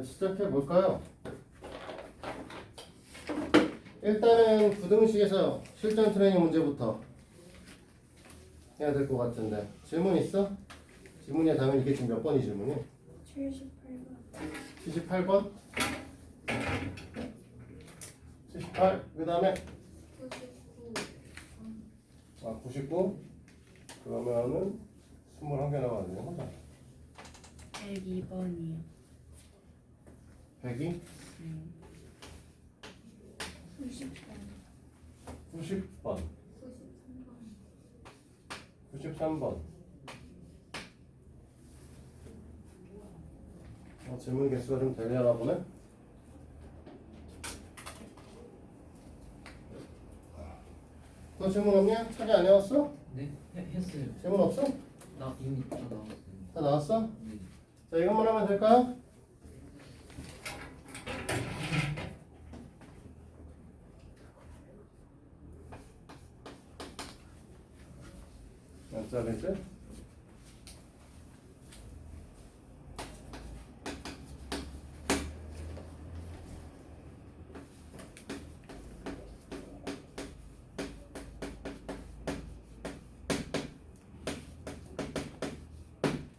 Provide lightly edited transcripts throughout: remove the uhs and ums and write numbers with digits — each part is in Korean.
시작해 볼까요? 일단은 부등식에서 실전 트레이닝 문제부터 해야 될 것 같은데 질문 있어? 질문이야. 당연히 이게 지금 몇 번이 질문이? 78번. 78번? 78. 그 다음에 99. 99. 그러면은 21개 나와야 되는 거죠? 102번이요. 102? 90번. 90번. 93번. 93번. 질문 개수가 좀 되려나 보네? 너 질문 없냐? 차지 안 해왔어? 네, 했어요. 질문 없어? 나 이미 다 나왔어요. 다 나왔어? 네. 자, 이것만 하면 될까? 몇 자리지?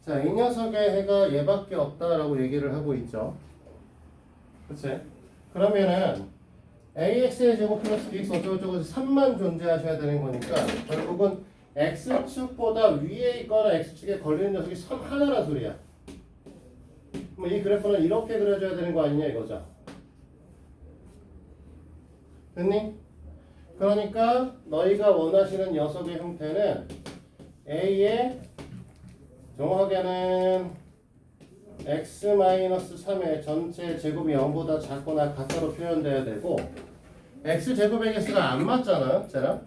자, 이 녀석의 해가 얘밖에 없다라고 얘기를 하고 있죠. 그치? 그러면은 ax의 제곱 플러스 bx 어쩌고저쩌고 3만 존재하셔야 되는 거니까 결국은 x축보다 위에 있거나 x축에 걸리는 녀석이 3 하나란 소리야. 그럼 이 그래프는 이렇게 그려줘야 되는 거 아니냐 이거죠. 됐니? 그러니까 너희가 원하시는 녀석의 형태는 a의 정확하게는 x-3의 전체 제곱이 0보다 작거나 같다로 표현돼야 되고 x제곱의 개수가 안 맞잖아, 쟤랑.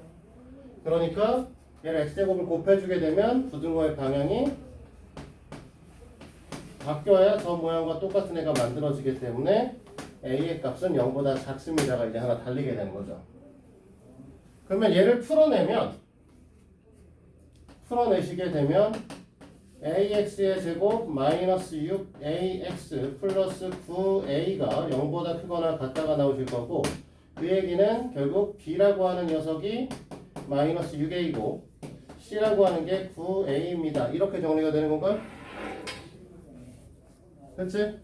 그러니까 얘를 x제곱을 곱해주게 되면 부등호의 방향이 바뀌어야 저 모양과 똑같은 애가 만들어지기 때문에 a의 값은 0보다 작습니다가 이제 하나 달리게 되는 거죠. 그러면 얘를 풀어내시게 되면 ax의 제곱 마이너스 6ax 플러스 9a가 0보다 크거나 같다가 나오실 거고 그 얘기는 결국 b라고 하는 녀석이 마이너스 6a고 c라고 하는 게 9a입니다. 이렇게 정리가 되는 건가요? 그렇지?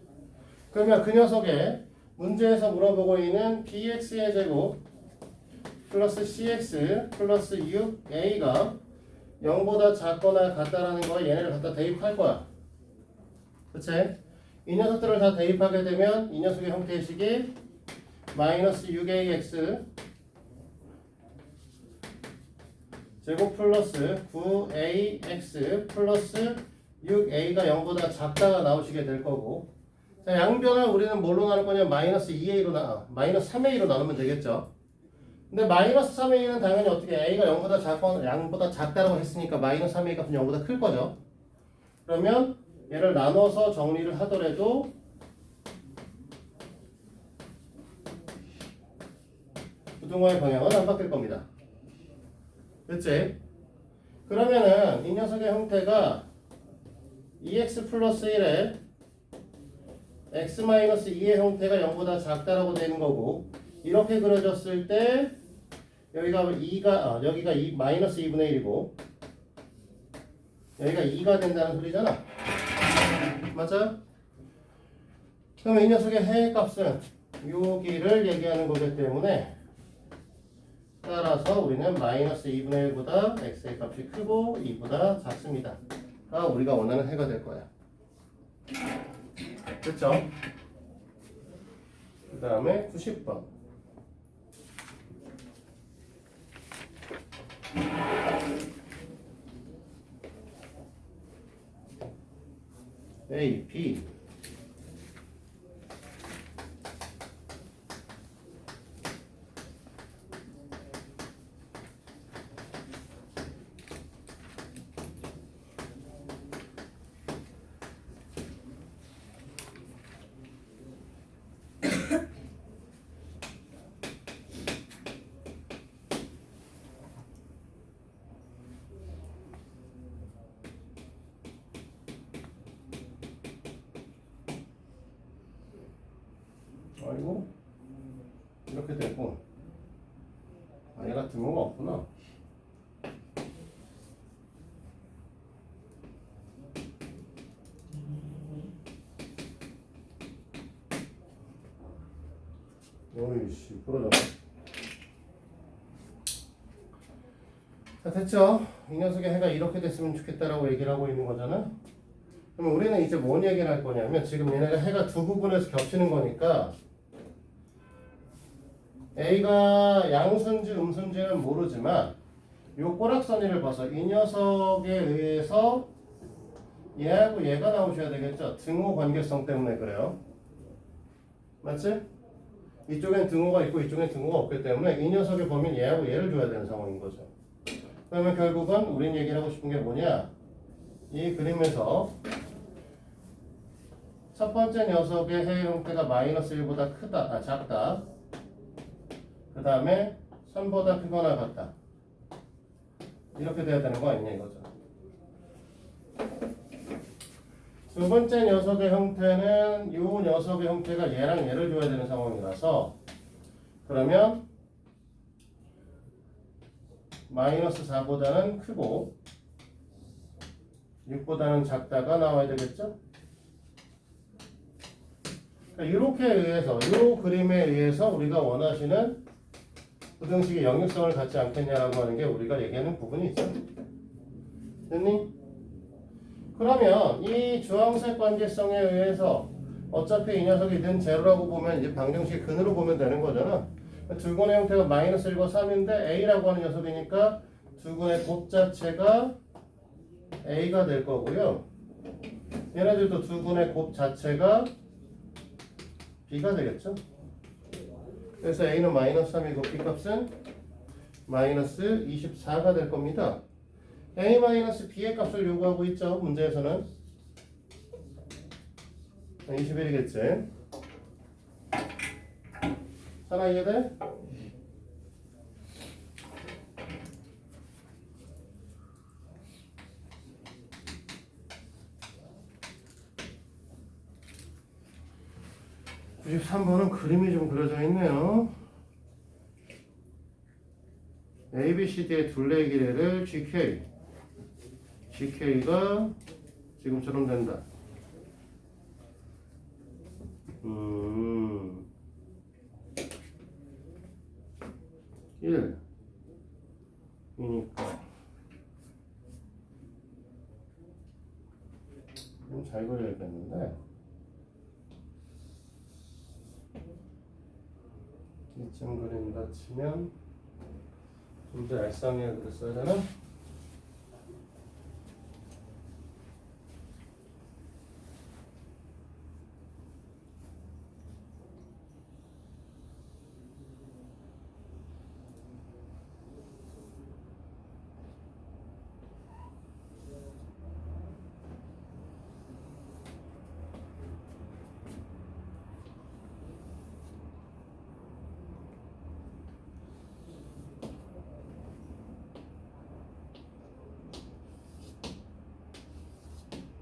그러면 그 녀석의 문제에서 물어보고 있는 bx의 제곱 플러스 cx 플러스 6a가 0보다 작거나 같다라는 거에 얘네를 갖다 대입할 거야. 그치? 이 녀석들을 다 대입하게 되면 이 녀석의 형태의 식이 마이너스 6ax 제곱 플러스 9ax 플러스 6a가 0보다 작다가 나오시게 될 거고 자, 양변을 우리는 뭘로 나눌 거냐? 마이너스 2a로 마이너스 3a로 나누면 되겠죠. 근데 마이너스 3a는 당연히 어떻게 a가 0보다 작거나 양보다 작다라고 했으니까 마이너스 3a 값은 0보다 클 거죠. 그러면 얘를 나눠서 정리를 하더라도 부등호의 방향은 안 바뀔 겁니다. 그치? 그러면은 이 녀석의 형태가 2x 플러스 1에 x-2의 형태가 0보다 작다라고 되는 거고 이렇게 그려졌을 때 여기가 2, 마이너스 2분의 1이고 여기가 2가 된다는 소리잖아. 맞아요? 그러면 이 녀석의 해의 값은 여기를 얘기하는 거기 때문에 따라서 우리는 마이너스 2분의 1보다 x의 값이 크고 2보다 작습니다. 가 우리가 원하는 해가 될 거야. 그렇죠? 그 다음에 90번. A, B. 그리고 이렇게 되고 얘가 등호가 없구나. 어이씨 부러졌네. 자 됐죠? 이 녀석의 해가 이렇게 됐으면 좋겠다라고 얘기를 하고 있는 거잖아. 그럼 우리는 이제 뭔 얘기를 할 거냐면 지금 얘네가 해가 두 부분에서 겹치는 거니까 A가 양수인지 음수인지는 모르지만 요 꼬락서니를 봐서 이 녀석에 의해서 얘하고 얘가 나오셔야 되겠죠? 등호 관계성 때문에 그래요. 맞지? 이쪽엔 등호가 있고 이쪽엔 등호가 없기 때문에 이 녀석의 범위는 얘하고 얘를 줘야 되는 상황인 거죠. 그러면 결국은 우린 얘기를 하고 싶은 게 뭐냐? 이 그림에서 첫 번째 녀석의 해의 형태가 마이너스 1보다 크다, 작다. 그 다음에 선보다 크거나 같다. 이렇게 돼야 되는 거 아니냐 이거죠. 두 번째 녀석의 형태는 이 녀석의 형태가 얘랑 얘를 줘야 되는 상황이라서 그러면 마이너스 4보다는 크고 6보다는 작다가 나와야 되겠죠? 이렇게 의해서 이 그림에 의해서 우리가 원하시는 부등식의 역력성을 갖지 않겠냐라고 하는 게 우리가 얘기하는 부분이 있죠. 됐니? 그러면 이 주황색 관계성에 의해서 어차피 이 녀석이 는 제로라고 보면 이제 방정식 근으로 보면 되는 거잖아. 두근의 형태가 마이너스 1과 3인데 A라고 하는 녀석이니까 두근의 곱 자체가 A가 될 거고요. 얘네들도 두근의 곱 자체가 B가 되겠죠. 그래서 A는 마이너스 3이고 B 값은 마이너스 24가 될 겁니다. A 마이너스 B의 값을 요구하고 있죠. 문제에서는 21이겠지. 하나 이해돼? (93번은) 그림이 좀 그려져 있네요. ABCD의 둘레 길이를 GK가 지금처럼 된다. 1 이니까 좀 잘 그려야겠는데 이쯤 그린다 치면 좀 더 얄쌍하게 그렸어야 되나?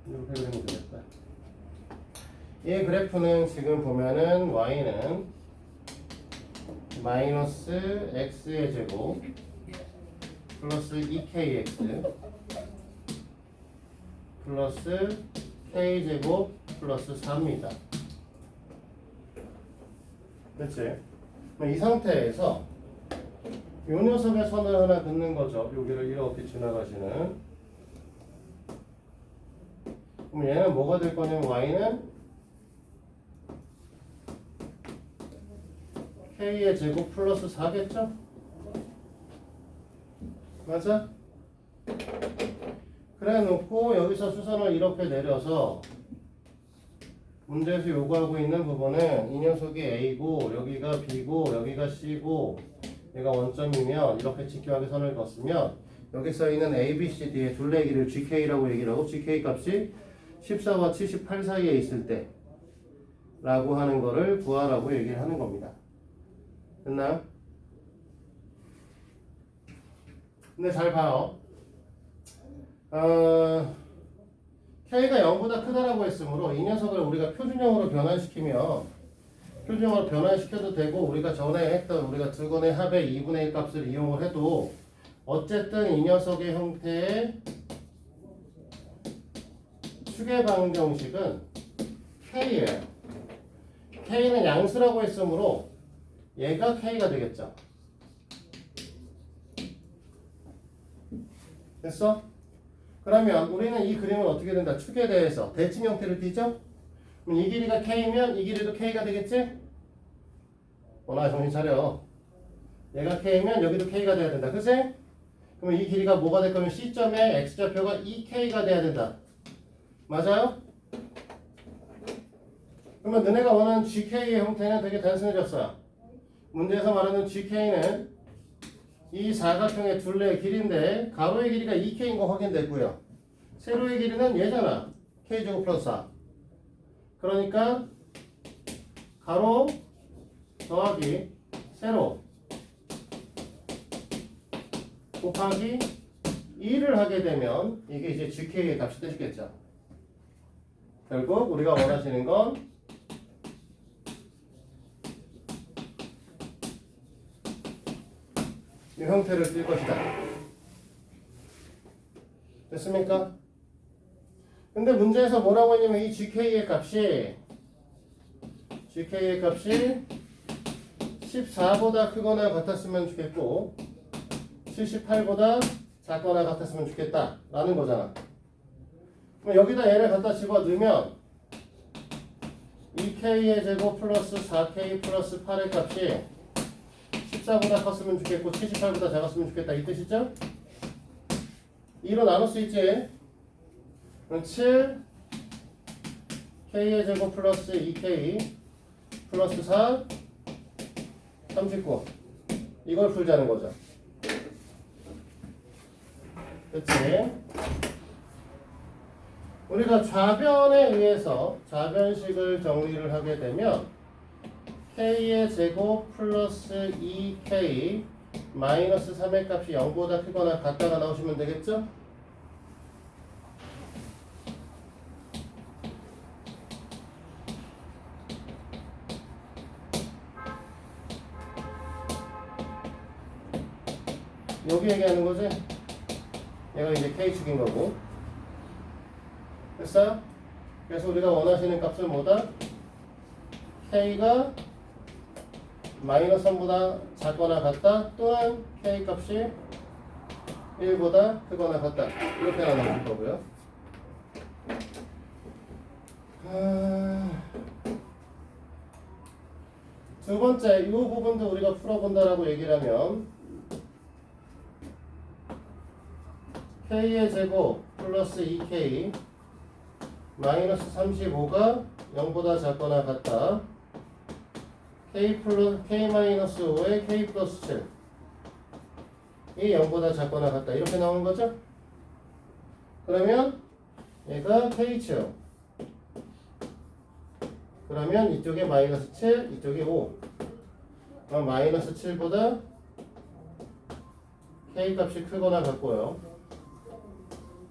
이렇게 그리면 되겠다. 이 그래프는 지금 보면은 y는 마이너스 x의 제곱 플러스 2kx 플러스 k제곱 플러스 4입니다. 그렇지? 이 상태에서 이 녀석의 선을 하나 긋는 거죠. 여기를 이렇게 지나가시는. 그럼 얘는 뭐가 될 거냐면 y는 k의 제곱 플러스 4겠죠? 맞아? 그래 놓고 여기서 수선을 이렇게 내려서 문제에서 요구하고 있는 부분은 이 녀석이 A고 여기가 B고 여기가 C고 얘가 원점이면 이렇게 직교하게 선을 걷으면 여기 써있는 A, B, C, D의 둘레 길이를 GK라고 얘기를 하고 GK 값이 14와 78 사이에 있을 때 라고 하는 거를 구하라고 얘기를 하는 겁니다. 됐나요? 근데 잘 봐요. K가 0보다 크다라고 했으므로 이 녀석을 우리가 표준형으로 변환시키면 표준형으로 변환시켜도 되고 우리가 전에 했던 우리가 두근의 합의 2분의 1 값을 이용을 해도 어쨌든 이 녀석의 형태의 추계 방정식은 K예요. K는 양수라고 했으므로 얘가 K가 되겠죠. 됐어? 그러면 우리는 이 그림은 어떻게 된다? 축에 대해서 대칭 형태를 띠죠? 그럼 이 길이가 K면 이 길이도 K가 되겠지? 원아 정신 차려. 얘가 K면 여기도 K가 돼야 된다. 그치? 그러면 이 길이가 뭐가 될 거면 C점의 X좌표가 2K가 돼야 된다. 맞아요? 그러면 너네가 원하는 GK의 형태는 되게 단순해졌어요. 문제에서 말하는 GK는 이 사각형의 둘레의 길이인데 가로의 길이가 2K인 거 확인됐고요. 세로의 길이는 얘잖아. K제곱 플러스 4. 그러니까 가로 더하기 세로 곱하기 2를 하게 되면 이게 이제 GK의 값이 되시겠죠. 결국 우리가 원하시는 건 이 형태를 띌 것이다. 됐습니까? 근데 문제에서 뭐라고 했냐면 이 GK의 값이 14보다 크거나 같았으면 좋겠고 78보다 작거나 같았으면 좋겠다 라는 거잖아. 그럼 여기다 얘를 갖다 집어넣으면 2K의 제곱 플러스 4K 플러스 8의 값이 14보다 컸으면 좋겠고 78보다 작았으면 좋겠다 이 뜻이죠? 2로 나눌 수 있지? 그럼 7 K의 제곱 플러스 2K 플러스 4 39 이걸 풀자는 거죠. 그치? 우리가 좌변에 의해서 좌변식을 정리를 하게 되면 K의 제곱 플러스 2K 마이너스 3의 값이 0보다 크거나 같다가 나오시면 되겠죠? 여기 얘기하는 거지? 얘가 이제 K축인 거고. 됐어요? 그래서 우리가 원하시는 값은 뭐다? K가 마이너스 3보다 작거나 같다 또는 K 값이 1보다 크거나 같다 이렇게 나눠줄 거고요. 두 번째 이 부분도 우리가 풀어본다라고 얘기를 하면 K의 제곱 플러스 2K 마이너스 35가 0보다 작거나 같다. K 마이너스 5에 K 플러스 7 이 0보다 작거나 같다 이렇게 나오는 거죠? 그러면 얘가 K축 그러면 이쪽에 마이너스 7 이쪽에 5 그럼 마이너스 7보다 K 값이 크거나 같고요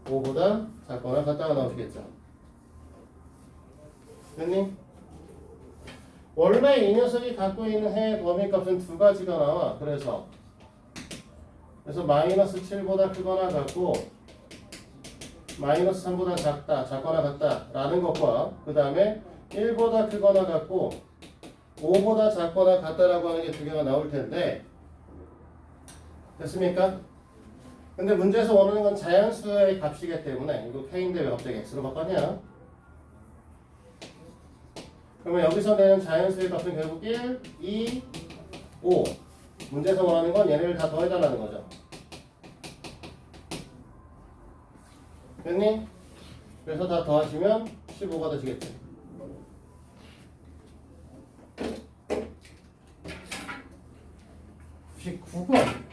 5보다 작거나 같다가 나오시겠죠. 됐니? 원래 이 녀석이 갖고 있는 해의 범위값은 두 가지가 나와. 그래서 마이너스 7보다 크거나 같고 마이너스 3보다 작거나 같다 라는 것과 그 다음에 1보다 크거나 같고 5보다 작거나 같다라고 하는 게 두 개가 나올 텐데 됐습니까? 근데 문제에서 원하는 건 자연수의 값이기 때문에 이거 K인데 왜 갑자기 X로 바꿨냐? 그러면 여기서 내는 자연수의 값은 결국 1, 2, 5 문제에서 원하는 건 얘네를 다 더해달라는 거죠. 됐니? 그래서 다 더하시면 15가 되시겠지. 혹시 9번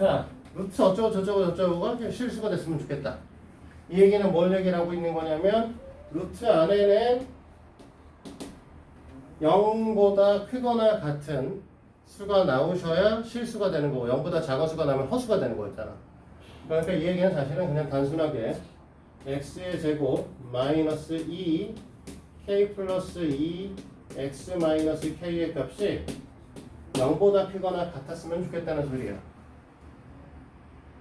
자, 루트 어쩌고 저쩌고 저쩌고가 그냥 실수가 됐으면 좋겠다. 이 얘기는 뭘 얘기를 하고 있는 거냐면 루트 안에는 0보다 크거나 같은 수가 나오셔야 실수가 되는 거고 0보다 작은 수가 나면 허수가 되는 거였잖아. 그러니까 이 얘기는 사실은 그냥 단순하게 x의 제곱 마이너스 2 k 플러스 2 x 마이너스 k의 값이 0보다 크거나 같았으면 좋겠다는 소리야.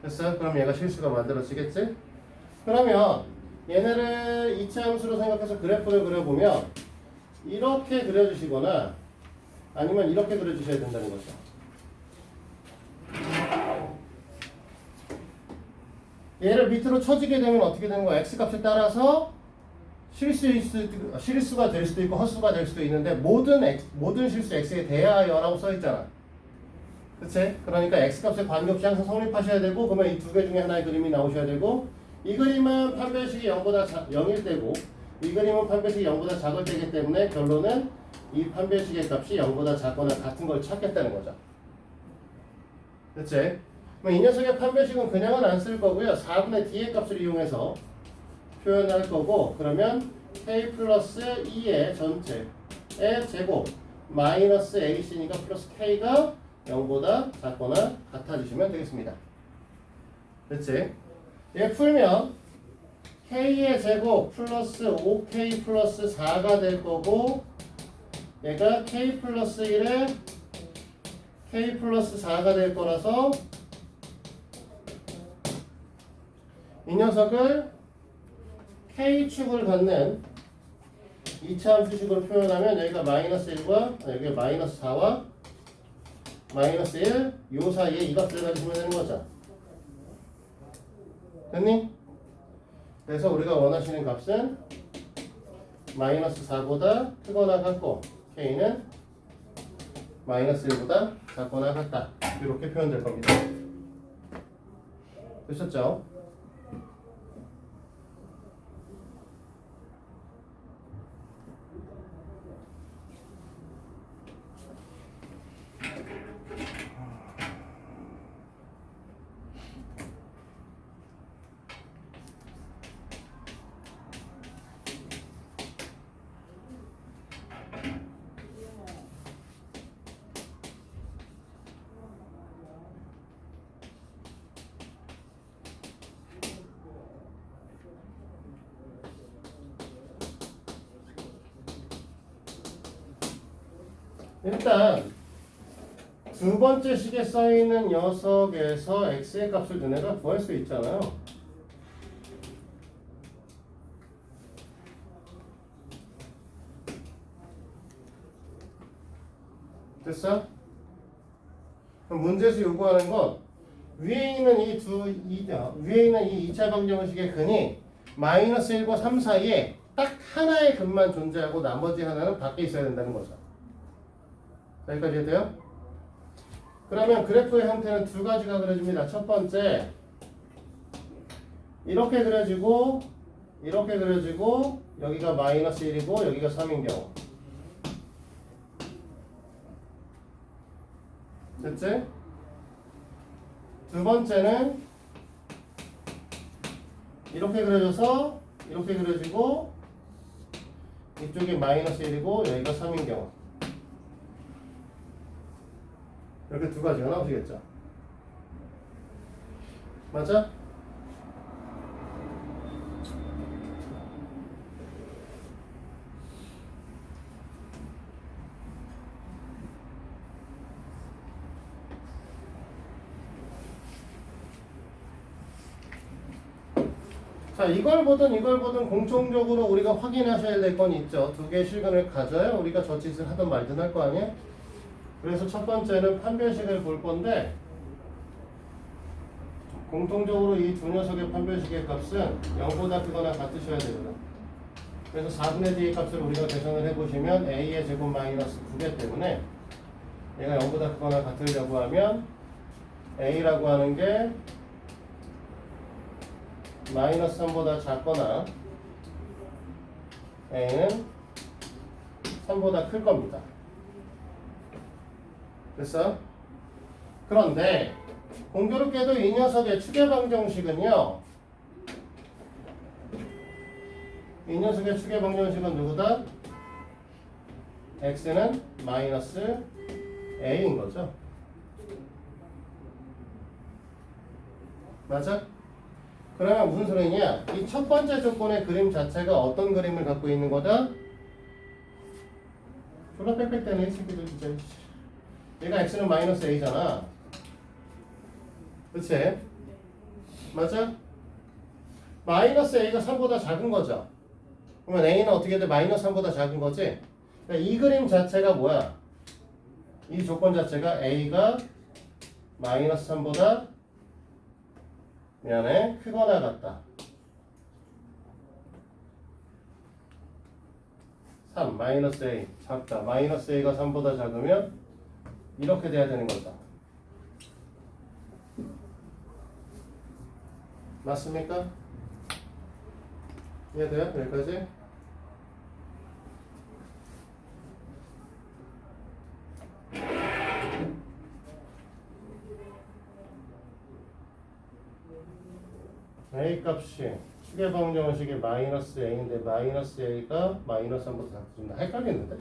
됐어? 그럼 얘가 실수가 만들어지겠지? 그러면 얘네를 이차 함수로 생각해서 그래프를 그려보면 이렇게 그려주시거나 아니면 이렇게 그려주셔야 된다는 거죠. 얘를 밑으로 쳐지게 되면 어떻게 되는 거야? x값에 따라서 실수가 될 수도 있고 헛수가 될 수도 있는데 모든 실수 x에 대하여라고 써있잖아. 그치? 그러니까 x값에 관계없이 항상 성립하셔야 되고 그러면 이 두 개 중에 하나의 그림이 나오셔야 되고 이 그림은 판별식이 0보다 0일 때고 이 그림은 판별식이 0보다 작을 때이기 때문에 결론은 이 판별식의 값이 0보다 작거나 같은 걸 찾겠다는 거죠. 그치? 그럼 이 녀석의 판별식은 그냥은 안 쓸 거고요. 4분의 d의 값을 이용해서 표현할 거고 그러면 k 플러스 2의 전체의 제곱 마이너스 ac니까 플러스 k가 0보다 작거나 같아지시면 되겠습니다. 됐지? 얘 풀면 k의 제곱 플러스 5k 플러스 4가 될 거고 얘가 k 플러스 1에 k 플러스 4가 될 거라서 이 녀석을 k축을 갖는 2차 함수식으로 표현하면 여기가 마이너스 1과 여기가 마이너스 4와 마이너스 1 요 사이에 이 값을 가지시면 되는 거죠. 됐니? 그래서 우리가 원하시는 값은 마이너스 4보다 크거나 같고 k는 마이너스 1보다 작거나 같다. 이렇게 표현될 겁니다. 되셨죠? 일단 두 번째 식에 써있는 녀석에서 x의 값을 너네가 구할 수 있잖아요. 됐어? 그럼 문제에서 요구하는 건 위에 있는 위에 있는 이 2차 방정식의 근이 마이너스 1과 3 사이에 딱 하나의 근만 존재하고 나머지 하나는 밖에 있어야 된다는 거죠. 여기까지 돼요? 그러면 그래프의 형태는 두 가지가 그려집니다. 첫 번째 이렇게 그려지고 이렇게 그려지고 여기가 마이너스 1이고 여기가 3인 경우 됐지? 두 번째는 이렇게 그려져서 이렇게 그려지고 이쪽이 마이너스 1이고 여기가 3인 경우 이렇게 두 가지가 나오시겠죠? 맞아? 자, 이걸 보든 공통적으로 우리가 확인하셔야 될 건 있죠. 두 개의 실근을 가져야 우리가 저 짓을 하든 말든 할 거 아니에요? 그래서 첫 번째는 판별식을 볼 건데 공통적으로 이 두 녀석의 판별식의 값은 0보다 크거나 같으셔야 되거든. 그래서 4분의 d의 값을 우리가 계산을 해보시면 a의 제곱 마이너스 9개 때문에 얘가 0보다 크거나 같으려고 하면 a라고 하는 게 마이너스 3보다 작거나 a는 3보다 클 겁니다. 됐어? 그런데 공교롭게도 이 녀석의 추계방정식은요. 이 녀석의 추계방정식은 누구다? x는 마이너스 a인 거죠. 맞아? 그러면 무슨 소리냐? 이 첫 번째 조건의 그림 자체가 어떤 그림을 갖고 있는 거다? 졸라 빽빽대네 이 새끼들 진짜. 얘가 x는 마이너스 a잖아. 그치? 맞아? 마이너스 a가 3보다 작은 거죠. 그러면 a는 어떻게 돼? 마이너스 3보다 작은 거지? 그러니까 이 그림 자체가 뭐야? 이 조건 자체가 a가 마이너스 3보다 미안해 크거나 같다. 3 마이너스 a 작다. 마이너스 a가 3보다 작으면 이렇게 돼야 되는 거죠. 맞습니까? 이해돼요? 여기까지? a 값이 추계방정식이 마이너스 a인데 마이너스 a가 마이너스 3보다 작습니다. 헷갈리는데?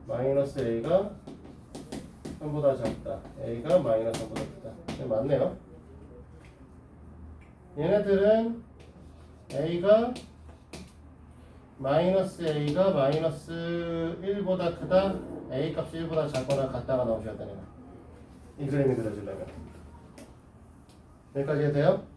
마이너스 a가 3보다 작다. a가 마이너스 3보다 크다. 네, 맞네요. 얘네들은 a가 마이너스 1보다 크다. a 값이 1보다 작거나 같다가 나오셔야 되네요. 이 그림이 그려지려면. 여기까지 해도 돼요?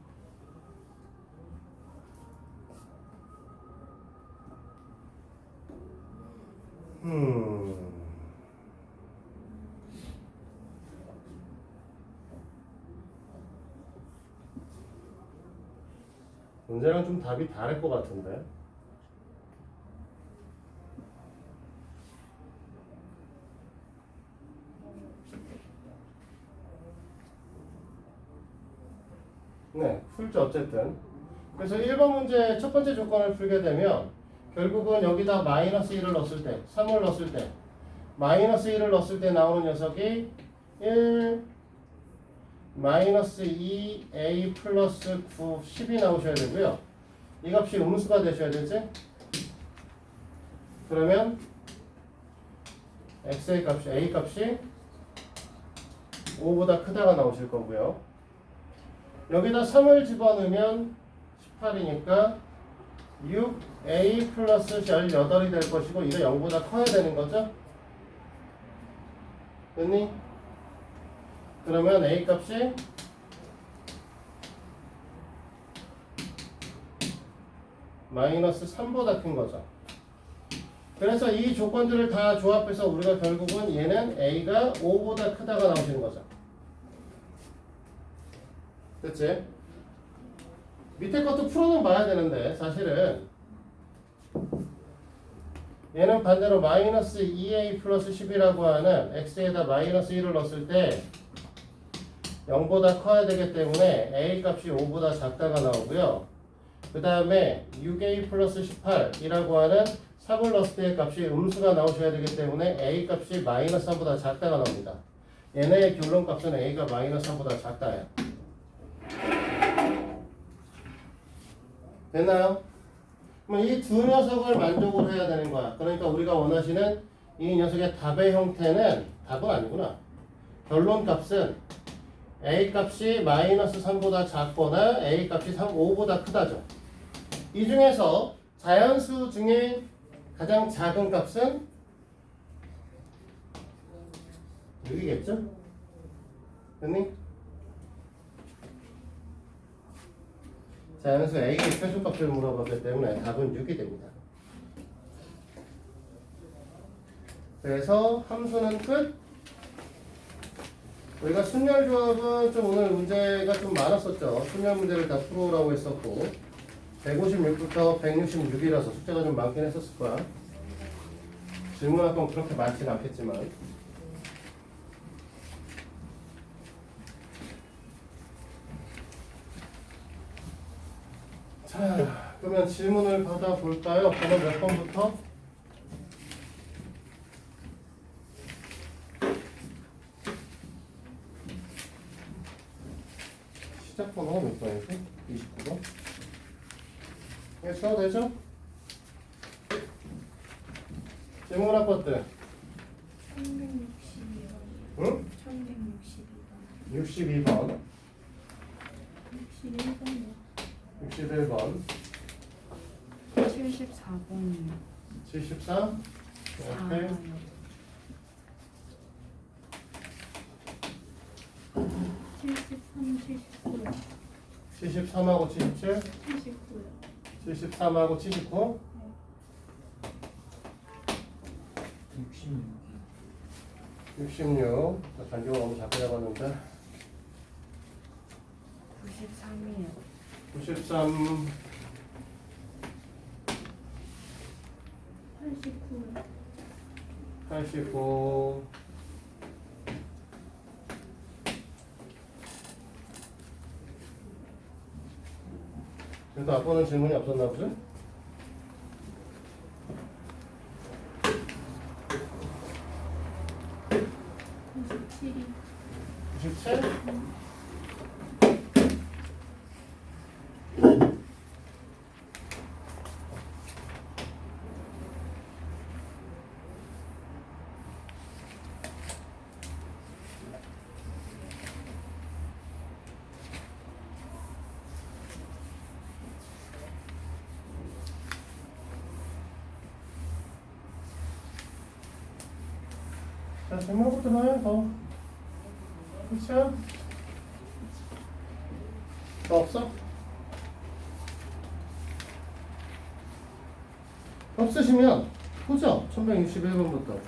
문제랑 좀 답이 다를 것 같은데. 네, 풀죠 어쨌든. 그래서 1번 문제 첫 번째 조건을 풀게 되면 결국은 여기다 마이너스 1을 넣었을 때 3을 넣었을 때 마이너스 1을 넣었을 때 나오는 녀석이 1 마이너스 2a 플러스 9 10이 나오셔야 되고요. 이 값이 음수가 되셔야 되지. 그러면 x의 값이 a 값이 5보다 크다가 나오실 거고요. 여기다 3을 집어넣으면 18이니까 6a 플러스 18이 될 것이고 이거 0보다 커야 되는 거죠? 됐니? 그러면 a 값이 마이너스 3보다 큰 거죠. 그래서 이 조건들을 다 조합해서 우리가 결국은 얘는 a가 5보다 크다가 나오시는 거죠. 됐지? 밑에 것도 풀어는 봐야 되는데 사실은 얘는 반대로 마이너스 2a 플러스 10이라고 하는 x에다 마이너스 1을 넣었을 때 0보다 커야 되기 때문에 a 값이 5보다 작다가 나오고요. 그 다음에 6a 플러스 18이라고 하는 3을 넣었을 때의 값이 음수가 나오셔야 되기 때문에 a 값이 마이너스 3보다 작다가 나옵니다. 얘네의 결론 값은 a가 마이너스 3보다 작다예요. 됐나요? 그럼 이 두 녀석을 만족을 해야 되는 거야. 그러니까 우리가 원하시는 이 녀석의 답의 형태는 답은 아니구나. 결론 값은 a 값이 마이너스 3보다 작거나 a 값이 5보다 크다죠. 이 중에서 자연수 중에 가장 작은 값은 6이겠죠? 됐니? 자연수 a의 최소값을 물어봤기 때문에 답은 6이 됩니다. 그래서 함수는 끝. 우리가 순열 조합은 좀 오늘 문제가 좀 많았었죠. 순열 문제를 다 풀어오라고 했었고 156부터 166이라서 숫자가 좀 많긴 했었을 거야. 질문할 건 그렇게 많지는 않겠지만 자, 그러면 질문을 받아볼까요? 번호 몇 번부터? 시작 번호가 몇 번이지? 29번. 이거 써도 되죠? 질문 아파트. 1162번. 응? 1162번. 62번. 61번이요. 61번. 74번이요. 74. 오케이. 73, 79요. 73하고 77. 79요. 73하고 79. 66. 66. 간격을 너무 작게 잡았는데. 93이요. 93. 89요. 89. 그래도 아빠는 질문이 없었나 보지? 이 97? 자, 질문부터 나요, 더. 그쵸? 더 없어? 없으시면 보죠. 1161번부터.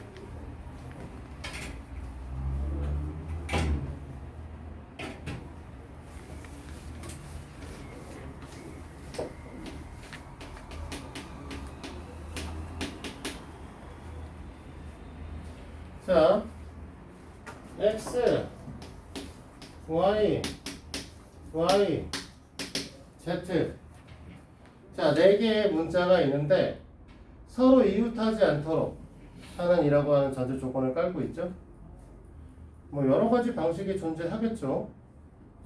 자, X, Y, Y, Z. 자, 4개의 문자가 있는데 서로 이웃하지 않도록 하는 이라고 하는 전제 조건을 깔고 있죠. 뭐 여러 가지 방식이 존재하겠죠.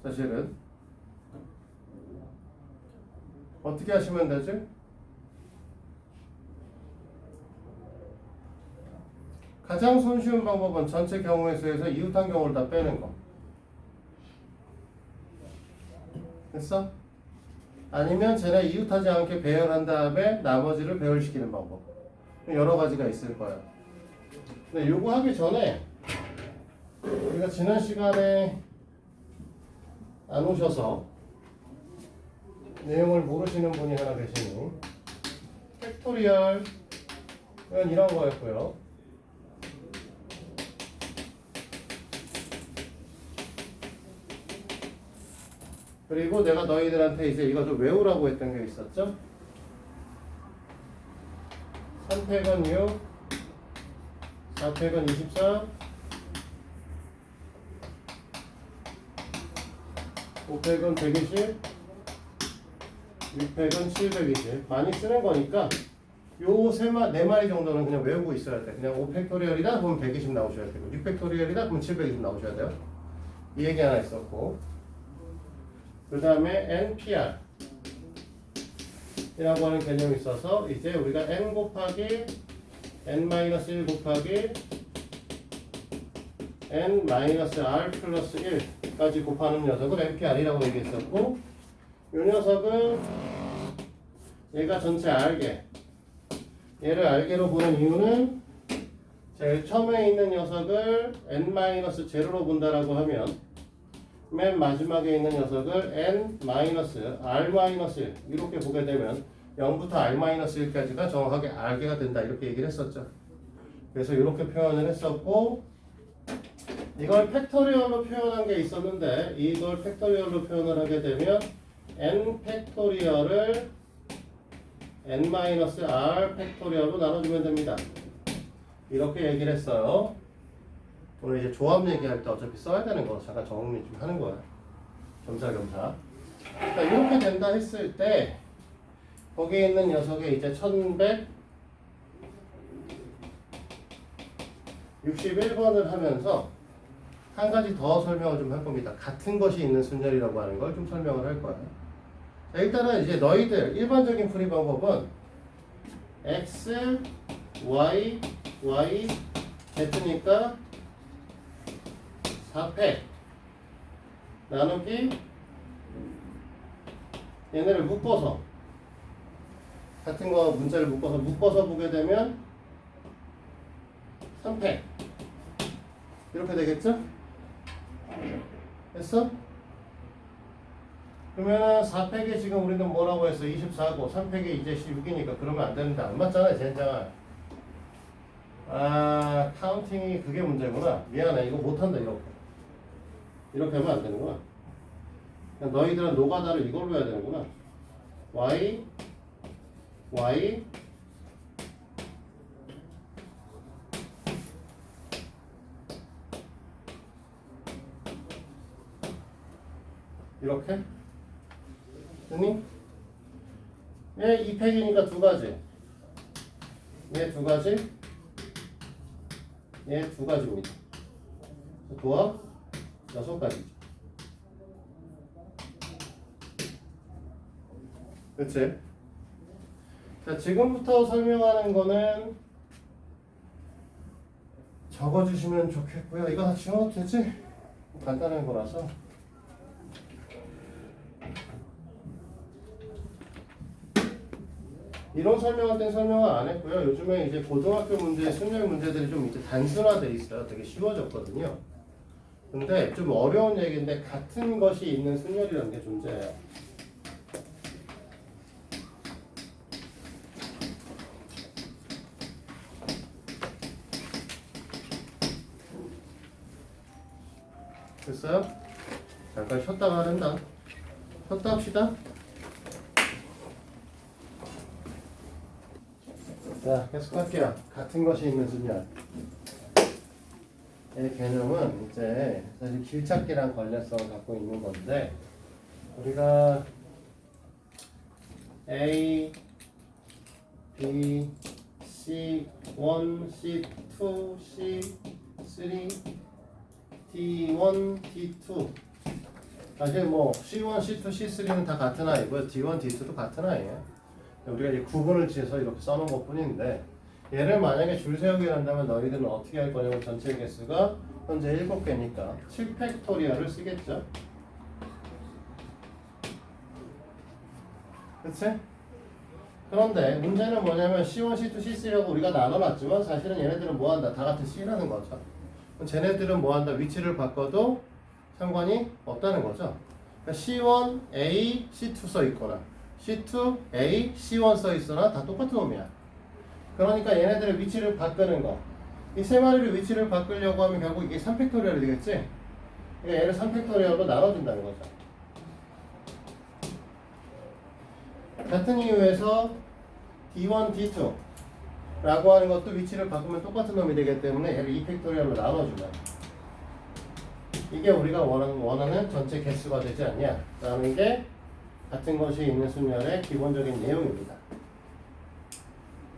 사실은. 어떻게 하시면 되지? 가장 손쉬운 방법은 전체 경우의 수에서 이웃한 경우를 다 빼는 거. 됐어? 아니면 쟤네 이웃하지 않게 배열한 다음에 나머지를 배열시키는 방법. 여러 가지가 있을 거야. 근데 요거 하기 전에 우리가 지난 시간에 안 오셔서 내용을 모르시는 분이 하나 계시니 팩토리얼은 이런 거였고요. 그리고 내가 너희들한테 이제 이거 좀 외우라고 했던 게 있었죠? 선택은 6, 4팩은 24, 5팩은 120, 6팩은 720. 많이 쓰는 거니까 요 네 마리 정도는 그냥 외우고 있어야 돼. 그냥 5팩토리얼이다 그러면 120 나오셔야 되고 6팩토리얼이다 그러면 720 나오셔야 돼요. 이 얘기 하나 있었고, 그 다음에 NPR 이라고 하는 개념이 있어서 이제 우리가 n 곱하기 n-1 곱하기 n-r 플러스 1까지 곱하는 녀석을 NPR이라고 얘기했었고, 이 녀석은 얘가 전체 알게, 얘를 알게로 보는 이유는 제일 처음에 있는 녀석을 n-0로 본다라고 하면 맨 마지막에 있는 녀석을 n-r-1 이렇게 보게 되면 0부터 r-1까지가 정확하게 알게가 된다 이렇게 얘기를 했었죠. 그래서 이렇게 표현을 했었고, 이걸 팩토리얼로 표현한 게 있었는데 이걸 팩토리얼로 표현을 하게 되면 n 팩토리얼을 n-r 팩토리얼로 나눠주면 됩니다. 이렇게 얘기를 했어요. 오늘 이제 조합 얘기할 때 어차피 써야 되는 거 잠깐 정리 좀 하는 거야. 겸사겸사. 그러니까 이렇게 된다 했을 때 거기에 있는 녀석이 이제 1161번을 하면서 한 가지 더 설명을 좀 할 겁니다. 같은 것이 있는 순열이라고 하는 걸 좀 설명을 할 거예요. 자, 일단은 이제 너희들 일반적인 풀이 방법은 x, y, y, z니까 4팩 나누기 얘네를 묶어서 같은 거 문자를 묶어서 보게 되면 3팩 이렇게 되겠죠? 됐어? 그러면 4팩에 지금 우리는 뭐라고 했어? 24고 3팩에 이제 16이니까 그러면 안 되는데 안 맞잖아 젠장아. 아 카운팅이 그게 문제구나. 미안해 이거 못한다 이렇게 하면 안 되는구나. 너희들은 노가다를 이걸로 해야 되는구나. y y 이렇게 됐니? 얘 2팩이니까 두 가지 얘 두 가지 얘 두 가지입니다. 도합 6가지죠. 그치? 자, 지금부터 설명하는 거는 적어주시면 좋겠고요. 이거 다 지워도 되지? 간단한 거라서. 이론 설명할 땐 설명을 안 했고요. 요즘에 이제 고등학교 문제, 순열 문제들이 좀 이제 단순화돼 있어요. 되게 쉬워졌거든요. 근데 좀 어려운 얘기인데 같은 것이 있는 순열이라는 게 존재해요. 됐어요? 잠깐 쉬었다가 한다. 쉬었다 합시다. 자, 계속할게요. 같은 것이 있는 순열. 이 개념은 이제 사실 길찾기랑 관련성을 갖고 있는 건데 우리가 A, B, C, 1, C2, C3, D1, D2 사실 뭐 C1, C2, C3는 다 같은 아이고요. D1, D2도 같은 아이예요. 우리가 이제 구분을 지어서 이렇게 써놓은 것 뿐인데 얘를 만약에 줄 세우기를 한다면 너희들은 어떻게 할 거냐면 전체 개수가 현재 7개니까 7팩토리얼을 쓰겠죠. 그치? 그런데 문제는 뭐냐면 C1, C2, C3라고 우리가 나눠놨지만 사실은 얘네들은 뭐한다? 다 같은 C라는 거죠. 그럼 쟤네들은 뭐한다? 위치를 바꿔도 상관이 없다는 거죠. 그러니까 C1, A, C2 써있거나 C2, A, C1 써있으나 다 똑같은 놈이야. 그러니까 얘네들의 위치를 바꾸는 거. 이 세 마리를 위치를 바꾸려고 하면 결국 이게 3팩토리얼이 되겠지? 그러니까 얘를 3팩토리얼로 나눠준다는 거죠. 같은 이유에서 D1, D2 라고 하는 것도 위치를 바꾸면 똑같은 놈이 되기 때문에 얘를 2팩토리얼로 나눠주면 이게 우리가 원하는 전체 개수가 되지 않냐 라는 게 같은 것이 있는 순열의 기본적인 내용입니다.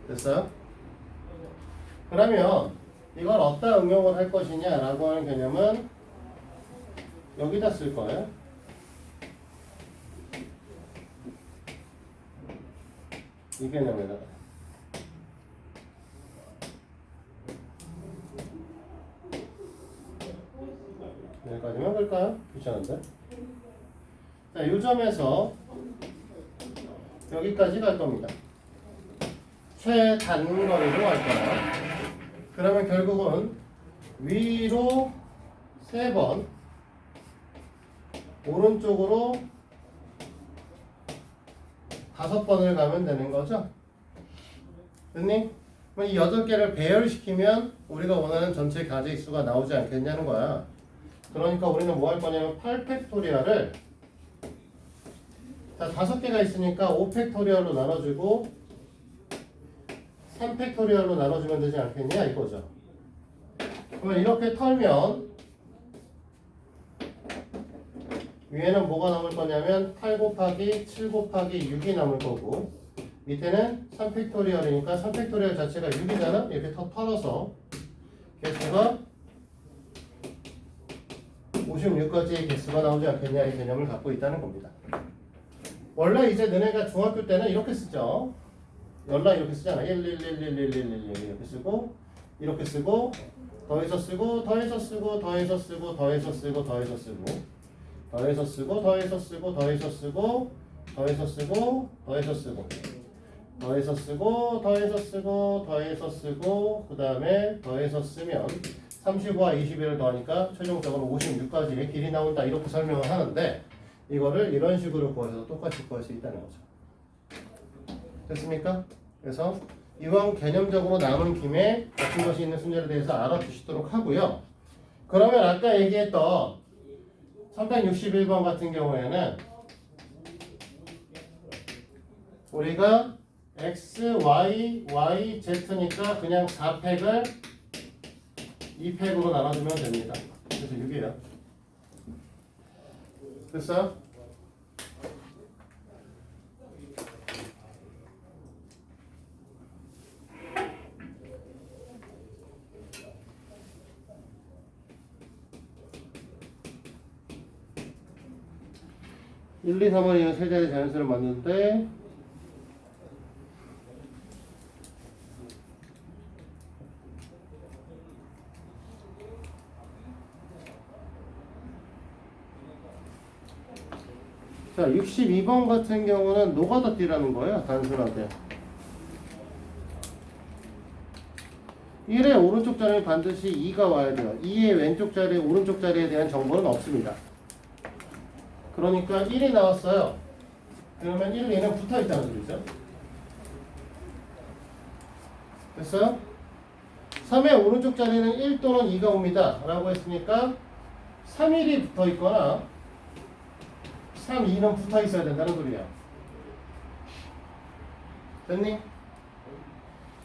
됐어요? 그러면 이걸 어디다 응용을 할 것이냐 라고 하는 개념은 여기다 쓸 거예요. 이 개념에다가 여기까지만 볼까요? 귀찮은데? 자, 이 점에서 여기까지 갈 겁니다. 최단거리로 갈 거예요. 그러면 결국은 위로 3번, 오른쪽으로 5번을 가면 되는 거죠. 됐니? 그럼 이 8개를 배열시키면 우리가 원하는 전체 가지의 수가 나오지 않겠냐는 거야. 그러니까 우리는 뭐 할 거냐면 8팩토리얼을 자 5개가 있으니까 5팩토리얼로 나눠주고 3팩토리얼로 나눠주면 되지 않겠냐 이거죠. 그러면 이렇게 털면 위에는 뭐가 남을 거냐면 8 곱하기 7 곱하기 6이 남을 거고 밑에는 3팩토리얼이니까 3팩토리얼 자체가 6이잖아. 이렇게 털어서 개수가 56가지의 개수가 나오지 않겠냐 이 개념을 갖고 있다는 겁니다. 원래 이제 너네가 중학교 때는 이렇게 쓰죠. 연락 이렇게 쓰잖아. 1, 1, 1, 1, 1, 1, 1 이렇게 쓰고 이렇게 쓰고 더해서 쓰고 더해서 쓰고 더해서 쓰고 더해서 쓰고 더해서 쓰고 더해서 쓰고 더해서 쓰고 더해서 쓰고 더해서 쓰고 더해서 쓰고 더해서 쓰고 더해서 쓰고 더해서 쓰고 그 다음에 더해서 쓰면 35와 21을 더하니까 최종적으로 56까지의 길이 나온다 이렇게 설명을 하는데 이거를 이런 식으로 구해서 똑같이 구할 수 있다는 거죠. 됐습니까? 그래서 이왕 개념적으로 남은 김에 같은 것이 있는 순열에 대해서 알아두시도록 하고요. 그러면 아까 얘기했던 361번 같은 경우에는 우리가 x, y, y, z니까 그냥 4팩을 2팩으로 나눠주면 됩니다. 그래서 6이에요. 됐어요? (1, 2, 3을 이은 세 자리 자연수를 만드는데) 자, 62번 같은 경우는 노가다 띠라는 거예요. 단순하게. 1의 오른쪽 자리에 반드시 2가 와야 돼요. 2의 왼쪽 자리, 오른쪽 자리에 대한 정보는 없습니다. 그러니까 1이 나왔어요. 그러면 1, 2는 붙어 있다는 소리죠. 됐어요? 3의 오른쪽 자리는 1 또는 2가 옵니다. 라고 했으니까 3, 1이 붙어 있거나 3, 2는 붙어 있어야 된다는 소리야. 됐니?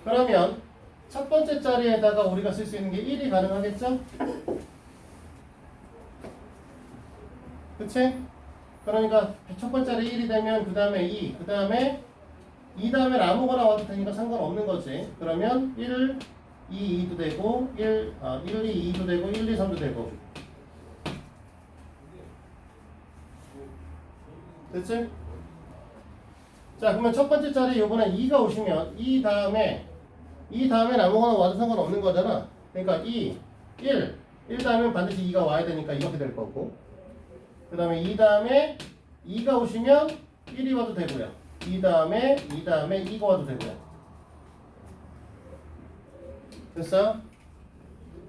그러면 첫 번째 자리에다가 우리가 쓸 수 있는 게 1이 가능하겠죠? 그치? 그러니까 첫 번째 자리 1이 되면 그 다음에 2, 그 다음에 2 다음에 아무거나 와도 되니까 상관없는 거지. 그러면 1, 2, 2도 되고 1, 2, 2도 되고 1, 2, 3도 되고. 됐지? 자, 그러면 첫 번째 자리 요번에 2가 오시면 2 다음에 아무거나 와도 상관없는 거잖아. 그러니까 2, 1 다음에 반드시 2가 와야 되니까 이렇게 될 거고. 그 다음에 2 다음에 2가 오시면 1이 와도 되고요. 2 다음에 2가 와도 되고요. 됐어요?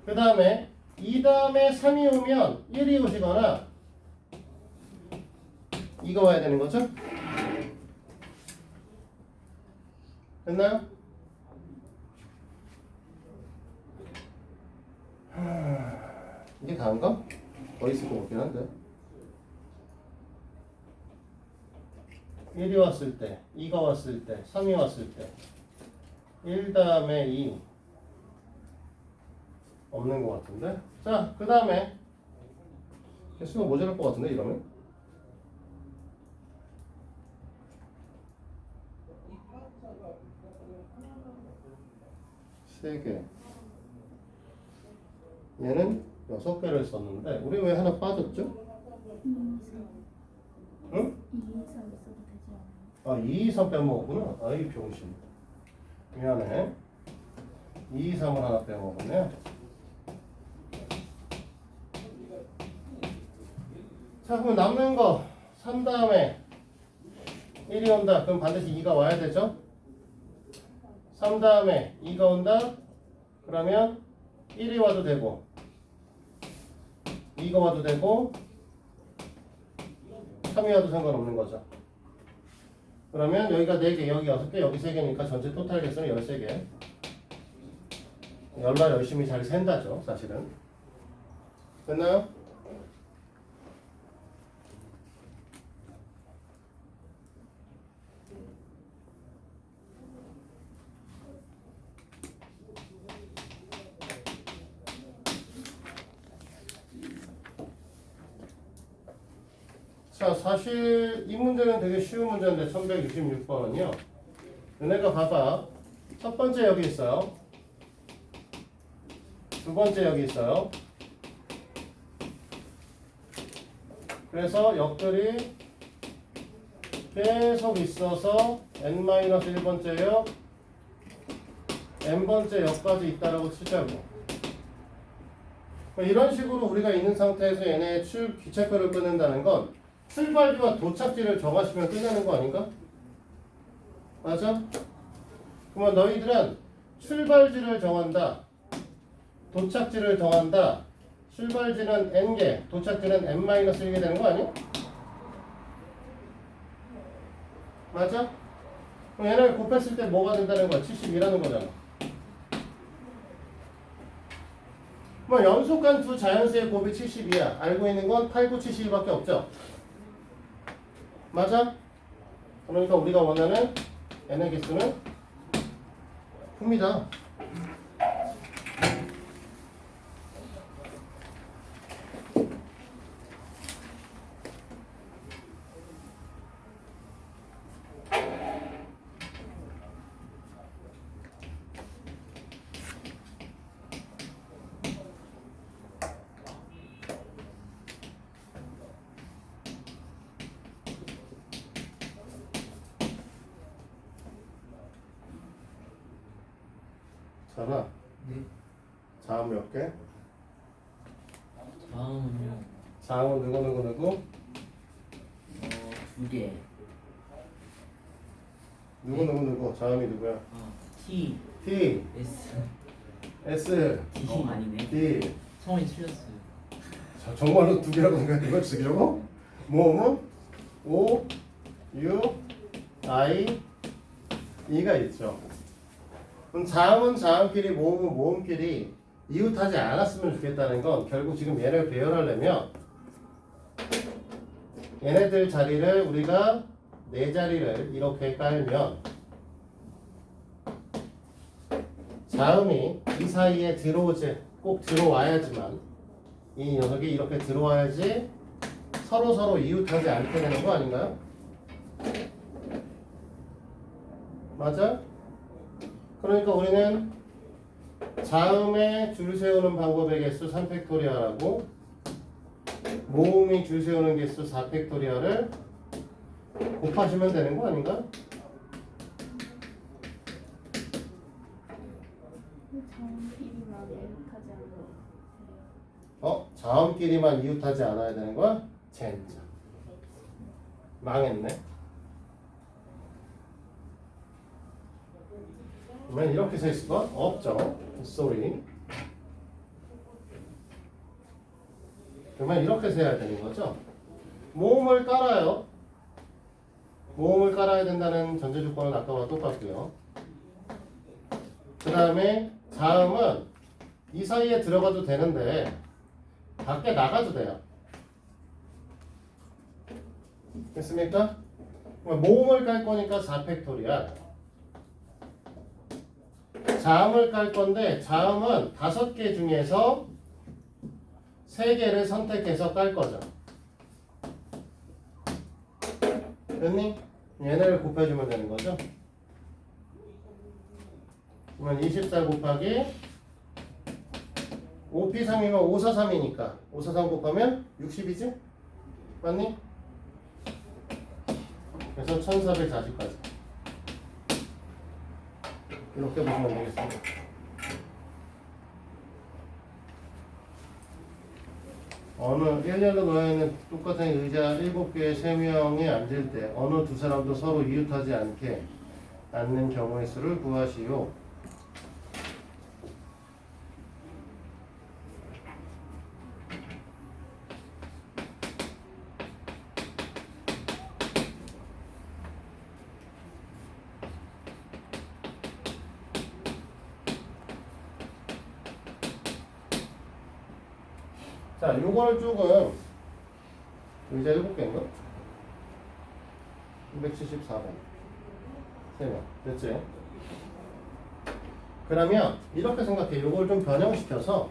그 다음에 2 다음에 3이 오면 1이 오시거나 2가 와야 되는 거죠? 됐나요? 이게 다인가? 더 있을 것 같긴 한데 1이 왔을 때 2가 왔을 때 3이 왔을 때 1 다음에 2 없는 것 같은데 자 그 다음에 개수가 모자랄 것 같은데 이러면 세 개 얘는 6개를 썼는데 우리 왜 하나 빠졌죠? 2, 3. 응? 2, 3 써도 되지 않아요? 아 2, 2, 3 빼먹었구나 아이 병신 미안해 2, 2, 3을 하나 빼먹었네 자 그럼 남는 거 3 다음에 1이 온다 그럼 반드시 2가 와야 되죠 3 다음에 2가 온다 그러면 1이 와도 되고 2가 와도 되고 3이 와도 상관없는 거죠 그러면 여기가 4개 여기 6개 여기 3개니까 전체 토탈 개수는 13개 연락 열심히 잘 센다죠 사실은 됐나요? 자, 사실 이 문제는 되게 쉬운 문제인데 1166번은요. 너네가 봐봐. 첫 번째 여기 있어요. 두 번째 여기 있어요. 그래서 역들이 계속 있어서 n-1번째 역, n번째 역까지 있다라고 치자고. 이런 식으로 우리가 있는 상태에서 얘네의 귀체표를 끊는다는 건 출발지와 도착지를 정하시면 끝나는 거 아닌가? 맞아? 그러면 너희들은 출발지를 정한다, 도착지를 정한다. 출발지는 n개, 도착지는 n-1개 되는 거 아니야? 맞아? 그럼 얘네를 곱했을 때 뭐가 된다는 거야? 72라는 거잖아. 뭐 연속한 두 자연수의 곱이 72야. 알고 있는 건 8, 9, 72밖에 없죠? 맞아? 그러니까 우리가 원하는 n의 개수는 풉니다. 자나, 네. 자음 몇 개? 다음은요. 자음은 누구? 2개. 누구? 자음이 누구야? T, T, S, S, D. 아니네. D. 성이 틀렸어요. 자, 정말로 두 개라고 생각해. 이걸 쓰려고? 모음은 O, U, I, E가 있죠. 그럼 자음은 자음끼리, 모음은 모음끼리 이웃하지 않았으면 좋겠다는 건 결국 지금 얘를 배열하려면 얘네들 자리를 우리가 네 자리를 이렇게 깔면 자음이 이 사이에 들어오지, 꼭 들어와야지만 이 녀석이 이렇게 들어와야지 서로 이웃하지 않게 되는 거 아닌가요? 맞아? 그러니까 우리는 자음에 줄 세우는 방법의 개수 3팩토리얼하고 모음이 줄 세우는 개수 4팩토리얼을 곱하시면 되는 거 아닌가? 자음끼리만 이웃하지 않고 자음끼리만 이웃하지 않아야 되는 거야? 젠장 망했네. 그러면 이렇게 쓸 수가 없죠. sorry. 그러면 이렇게 세야 되는 거죠. 모음을 깔아요. 모음을 깔아야 된다는 전제 조건은 아까와 똑같고요. 그 다음에 자음은 이 사이에 들어가도 되는데 밖에 나가도 돼요. 됐습니까? 모음을 깔 거니까 4팩토리얼. 자음을 깔 건데 자음은 5개 중에서 3개를 선택해서 깔 거죠. 됐니? 얘네를 곱해주면 되는 거죠. 그러면 24 곱하기 5P3이면 543이니까 543 곱하면 60이지? 맞니? 그래서 1440까지 이렇게 보시면 되겠습니다. 어느 일렬로 놓여있는 똑같은 의자 7개의 3명이 앉을 때 어느 두 사람도 서로 이웃하지 않게 앉는 경우의 수를 구하시오. 자, 요거를 조금 의자 7개인가? 274번 3명 됐지? 그러면 이렇게 생각해. 요걸 좀 변형시켜서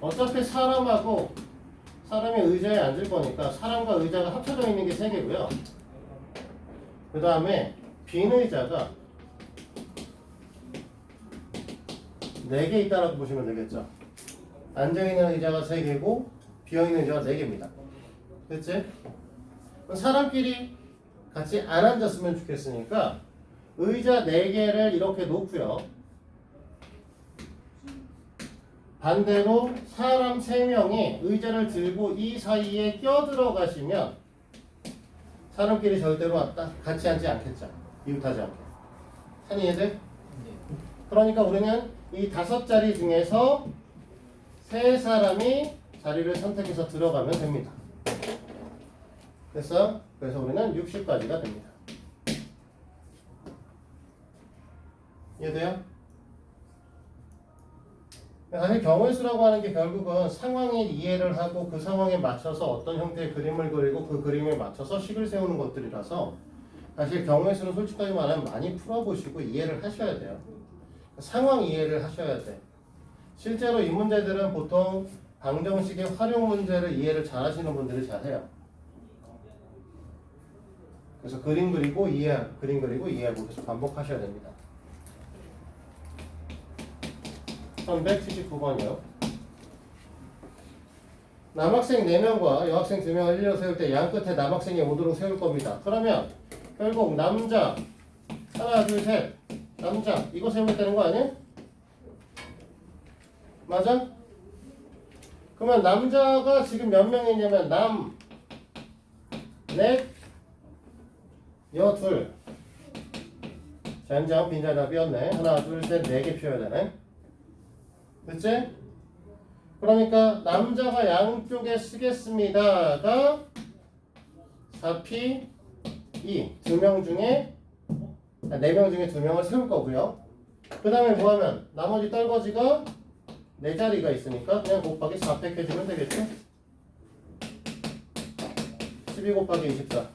어차피 사람이 의자에 앉을 거니까 사람과 의자가 합쳐져 있는 게 3개고요. 그 다음에 빈 의자가 4개 있다라고 보시면 되겠죠. 앉아있는 의자가 3개고 비어있는 의자가 4개입니다. 됐지? 사람끼리 같이 안 앉았으면 좋겠으니까 의자 4개를 이렇게 놓고요. 반대로 사람 3명이 의자를 들고 이 사이에 껴들어가시면 사람끼리 절대로 같이 앉지 않겠죠. 이웃하지 않게. 산이 얘들? 네. 그러니까 우리는 이 5자리 중에서 3사람이 자리를 선택해서 들어가면 됩니다. 됐어? 그래서 우리는 60까지가 됩니다. 이해돼요? 사실 경우의 수라고 하는 게 결국은 상황을 이해를 하고 그 상황에 맞춰서 어떤 형태의 그림을 그리고 그 그림에 맞춰서 식을 세우는 것들이라서 사실 경우의 수는 솔직하게 말하면 많이 풀어보시고 이해를 하셔야 돼요. 상황 이해를 하셔야 돼. 실제로 이 문제들은 보통 방정식의 활용 문제를 이해를 잘 하시는 분들이 잘해요. 그래서 그림 그리고 이해하고 계속 반복하셔야 됩니다. 1179번이요. 남학생 4명과 여학생 2명을 일렬로 세울 때 양 끝에 남학생이 오도록 세울 겁니다. 그러면 결국 남자 하나 둘 셋 남자 이거 세우면 되는 거 아니야? 맞아? 그러면 남자가 지금 몇 명이냐면 남 넷 여 둘 잔장 빈자리가 비었네. 하나 둘 셋 4개 피워야 되네. 됐지? 그러니까 남자가 양쪽에 쓰겠습니다가 4P 2 2명 중에 4명 중에 2명을 세울 거고요. 그 다음에 뭐하면 나머지 떨거지가 4자리가 있으니까 그냥 곱하기 4팩 해주면 되겠죠? 12 곱하기 24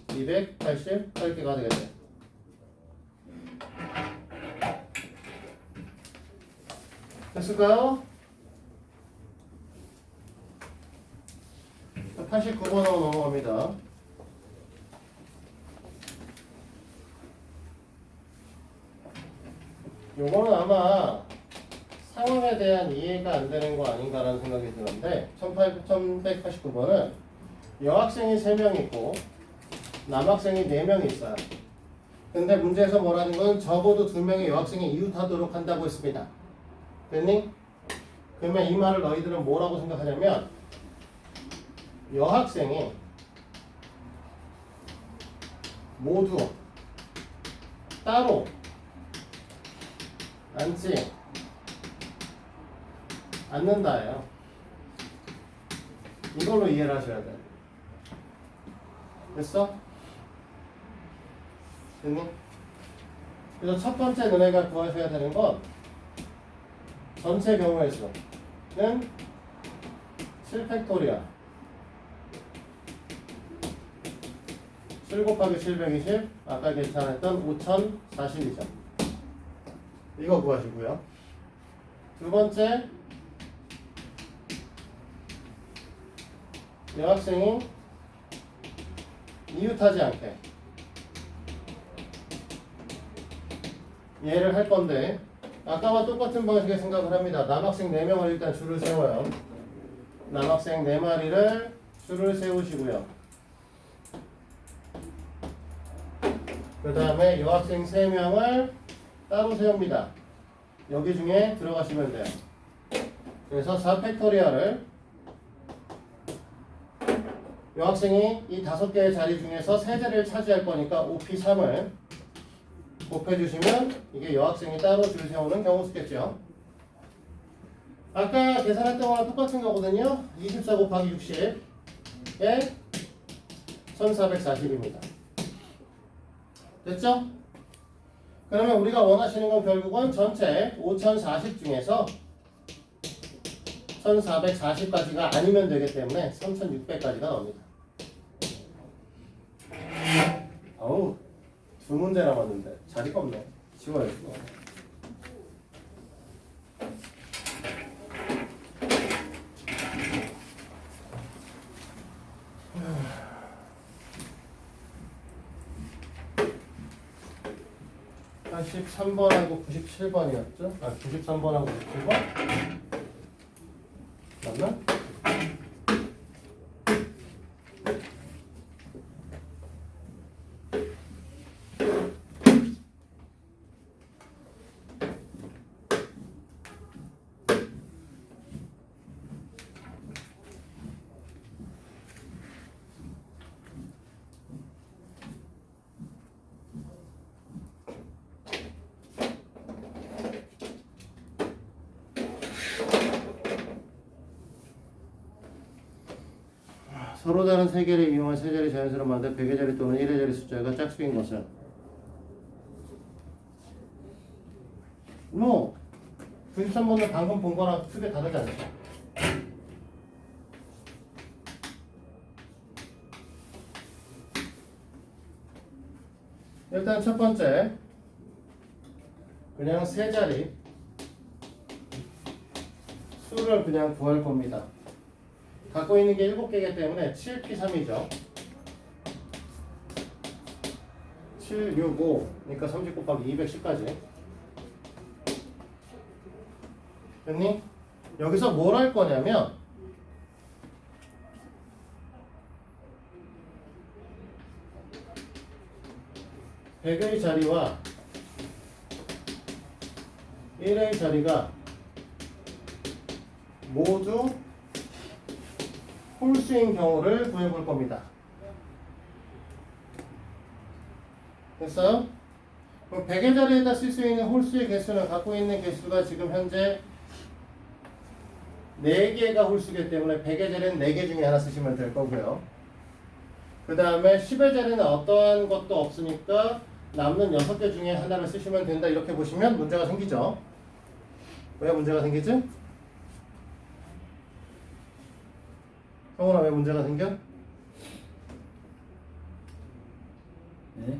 288개가 되겠네. 됐을까요? 89번으로 넘어갑니다. 요거는 아마 상황에 대한 이해가 안 되는 거 아닌가라는 생각이 드는데 1189번은 여학생이 3명 있고 남학생이 4명 있어요. 근데 문제에서 뭐라는 건 적어도 2명의 여학생이 이웃하도록 한다고 했습니다. 됐니? 그러면 이 말을 너희들은 뭐라고 생각하냐면 여학생이 모두 따로 앉지 않는다예요. 이걸로 이해를 하셔야 돼. 됐어? 됐니? 그래서 첫 번째 너네가 구하셔야 되는 건 전체 경우의 수는 7팩토리얼 7 곱하기 720 아까 계산했던 5042점 이거 구하시고요. 두 번째 여학생이 이웃하지 않게 얘를 할 건데 아까와 똑같은 방식의 생각을 합니다. 남학생 4명을 일단 줄을 세워요. 남학생 4마리를 줄을 세우시고요. 그 다음에 여학생 3명을 따로 세웁니다. 여기 중에 들어가시면 돼요. 그래서 4팩토리얼을 여학생이 이 5개의 자리 중에서 3자리를 차지할 거니까 5P3을 곱해주시면 이게 여학생이 따로 줄 세우는 경우 수겠죠. 아까 계산했던 거랑 똑같은 거거든요. 24 곱하기 60에 1440입니다. 됐죠? 그러면 우리가 원하시는 건 결국은 전체 5040 중에서 1440까지가 아니면 되기 때문에 3600까지가 나옵니다. 어우 2문제 남았는데 자리가 없네. 지워야지 뭐. 한 13번하고 97번이었죠? 아 93번하고 97번? 맞나? 서로 다른 세 개를 이용한 세 자리 자연수로 만든 100의 자리 또는 1의 자리 숫자가 짝수인 것은 뭐 93번은 방금 본 거랑 크게 다르지 않죠? 일단 첫 번째 그냥 세 자리 수를 그냥 구할 겁니다. 갖고 있는 게 7개이기 때문에 7p3이죠. 7, 6, 5 그러니까 30 곱하기 210까지 됐니? 여기서 뭘 할 거냐면 백의 자리와 1의 자리가 모두 홀수인 경우를 구해볼 겁니다. 됐어요? 그럼 100의 자리에다 쓸 수 있는 홀수의 개수는 갖고 있는 개수가 지금 현재 4개가 홀수기 때문에 100의 자리는 4개 중에 하나 쓰시면 될 거고요. 그 다음에 10의 자리는 어떠한 것도 없으니까 남는 6개 중에 하나를 쓰시면 된다. 이렇게 보시면 문제가 생기죠. 왜 문제가 생기지? 성훈아 왜 문제가 생겨? 네?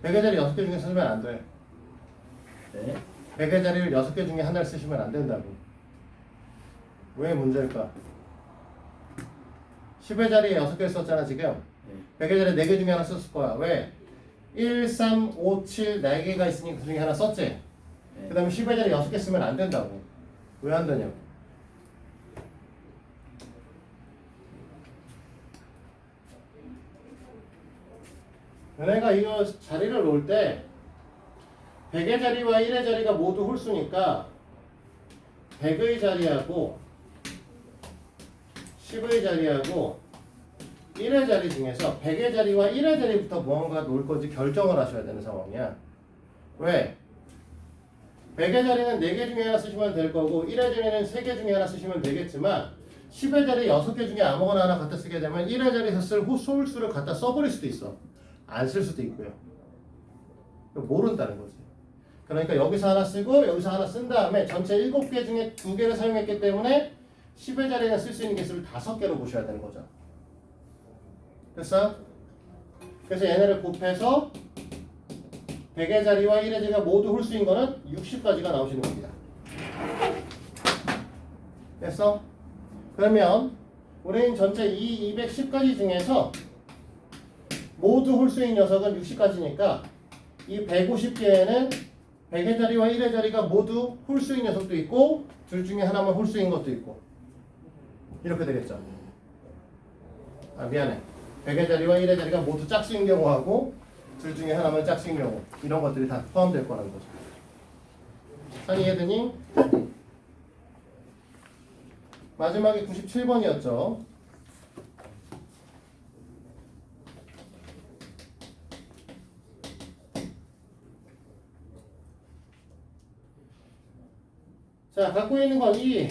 100의 자리 6개 중에 쓰면 안 돼. 네? 100의 자리를 6개 중에 하나를 쓰시면 안 된다고. 왜 문제일까? 10의 자리에 6개 썼잖아 지금. 네. 100의 자리에 4개 중에 하나 썼을 거야. 왜? 1, 3, 5, 7, 4개가 있으니까 그 중에 하나 썼지? 네. 그 다음에 10의 자리 6개 쓰면 안 된다고. 왜 안 되냐고. 얘네가 이거 자리를 놓을 때 100의 자리와 1의 자리가 모두 홀수니까 100의 자리하고 10의 자리하고 1의 자리 중에서 100의 자리와 1의 자리부터 무언가 놓을 건지 결정을 하셔야 되는 상황이야. 왜? 100의 자리는 4개 중에 하나 쓰시면 될 거고 1의 자리는 3개 중에 하나 쓰시면 되겠지만 10의 자리 6개 중에 아무거나 하나 갖다 쓰게 되면 1의 자리에서 쓸 홀수를 갖다 써버릴 수도 있어. 안 쓸 수도 있고요. 모른다는 거지. 그러니까 여기서 하나 쓰고 여기서 하나 쓴 다음에 전체 7개 중에 2개를 사용했기 때문에 10의 자리에 쓸 수 있는 개수를 5개로 보셔야 되는 거죠. 됐어? 그래서 얘네를 곱해서 100의 자리와 1의 자리가 모두 홀수인 거는 60까지가 나오시는 겁니다. 됐어? 그러면 우리는 전체 이 210가지 중에서 모두 홀수인 녀석은 60가지니까 이 150개에는 100의 자리와 1의 자리가 모두 홀수인 녀석도 있고 둘 중에 하나만 홀수인 것도 있고 이렇게 되겠죠. 아 미안해. 100의 자리와 1의 자리가 모두 짝수인 경우하고 둘 중에 하나만 짝수인 경우 이런 것들이 다 포함될 거라는 거죠. 산 이해되니? 마지막에 97번이었죠. 자, 갖고 있는 건 2,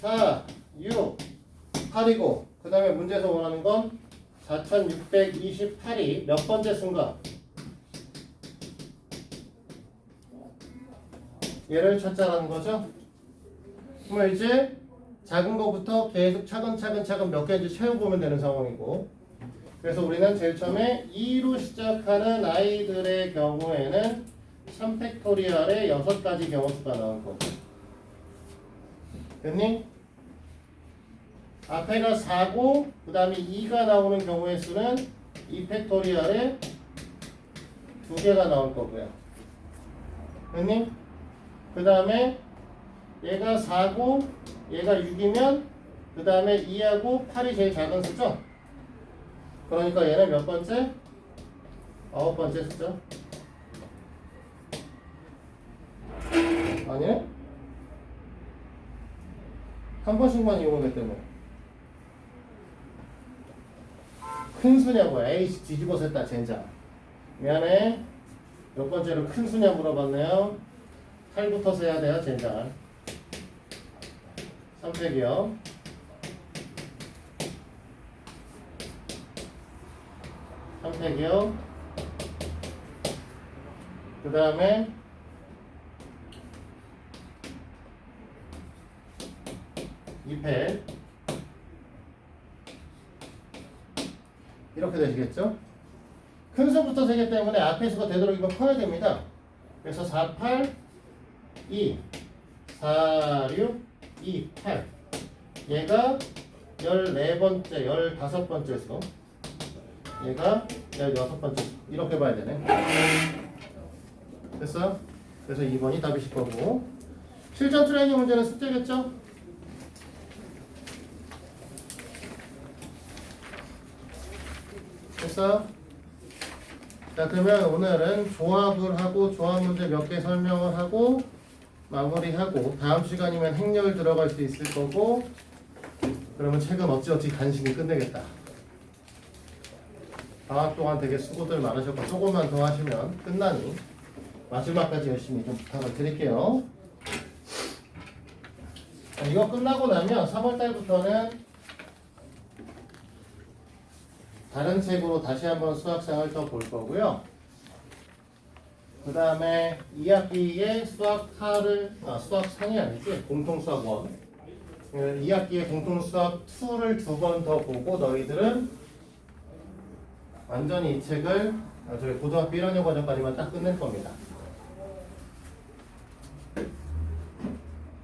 4, 6, 8이고 그 다음에 문제에서 원하는 건 4628이 몇 번째 순가? 얘를 찾자라는 거죠. 그러면 이제 작은 거부터 계속 차근차근 몇 개인지 채워보면 되는 상황이고 그래서 우리는 제일 처음에 2로 시작하는 아이들의 경우에는 3팩토리얼의 6가지 경우수가 나올 거고 됐니? 앞에가 4고 그 다음에 2가 나오는 경우의 수는 2팩토리얼에 2개가 나올 거고요. 됐니? 그 다음에 얘가 4고 얘가 6이면 그 다음에 2하고 8이 제일 작은 수죠? 그러니까 얘는 몇 번째? 9번째 수죠? 아니네? 한 번씩만 이용하기 때문에 큰 수냐고. 에이씨 뒤집어서 했다 젠장. 미안해. 몇 번째로 큰 수냐 물어봤네요. 8부터 세야 돼요 젠장. 3팩이요. 삼택이요. 그 다음에 이패 이렇게 되시겠죠? 큰 수부터 세기 때문에 앞에 수가 되도록이면 커야 됩니다. 그래서 4, 8, 2, 4, 6, 2, 8 얘가 14번째, 15번째 수 얘가 16번째 수 이렇게 봐야 되네. 됐어요? 그래서 2번이 답이실 거고 실전 트레이닝 문제는 숙제겠죠? 됐어요? 자 그러면 오늘은 조합을 하고 조합 문제 몇 개 설명을 하고 마무리하고 다음 시간이면 행렬 들어갈 수 있을 거고 그러면 책은 어찌어찌 간신히 끝내겠다. 방학 동안 되게 수고들 많으셨고 조금만 더 하시면 끝나니 마지막까지 열심히 좀 부탁을 드릴게요. 자, 이거 끝나고 나면 3월달부터는 다른 책으로 다시 한번 수학상을 더 볼 거고요. 그 다음에 2학기에 수학상이 아니지 공통수학 1 2학기에 공통수학 2를 2번 더 보고 너희들은 완전히 이 책을 저희 고등학교 1학년 과정까지만 딱 끝낼 겁니다.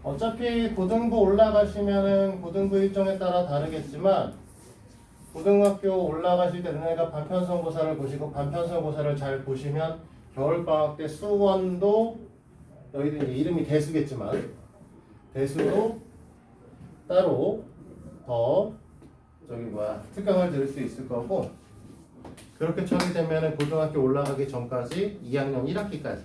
어차피 고등부 올라가시면은 고등부 일정에 따라 다르겠지만 고등학교 올라가실 때 너네가 반편성고사를 보시고 반편성고사를 잘 보시면 겨울방학 때 수원도 너희들 이제 이름이 대수겠지만 대수도 따로 더 특강을 들을 수 있을 거고 그렇게 처리되면 고등학교 올라가기 전까지 2학년 1학기까지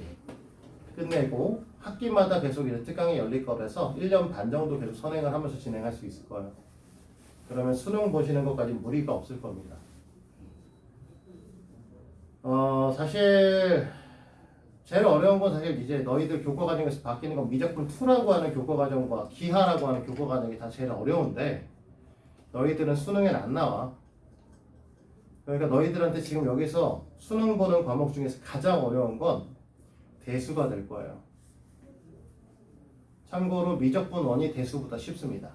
끝내고 학기마다 계속 이제 특강이 열릴 거라서 1년 반 정도 계속 선행을 하면서 진행할 수 있을 거예요. 그러면 수능 보시는 것까지 무리가 없을 겁니다. 사실 제일 어려운 건 사실 이제 너희들 교과과정에서 바뀌는 건 미적분 2라고 하는 교과과정과 기하라고 하는 교과과정이 다 제일 어려운데 너희들은 수능엔 안 나와. 그러니까 너희들한테 지금 여기서 수능 보는 과목 중에서 가장 어려운 건 대수가 될 거예요. 참고로 미적분 1이 대수보다 쉽습니다.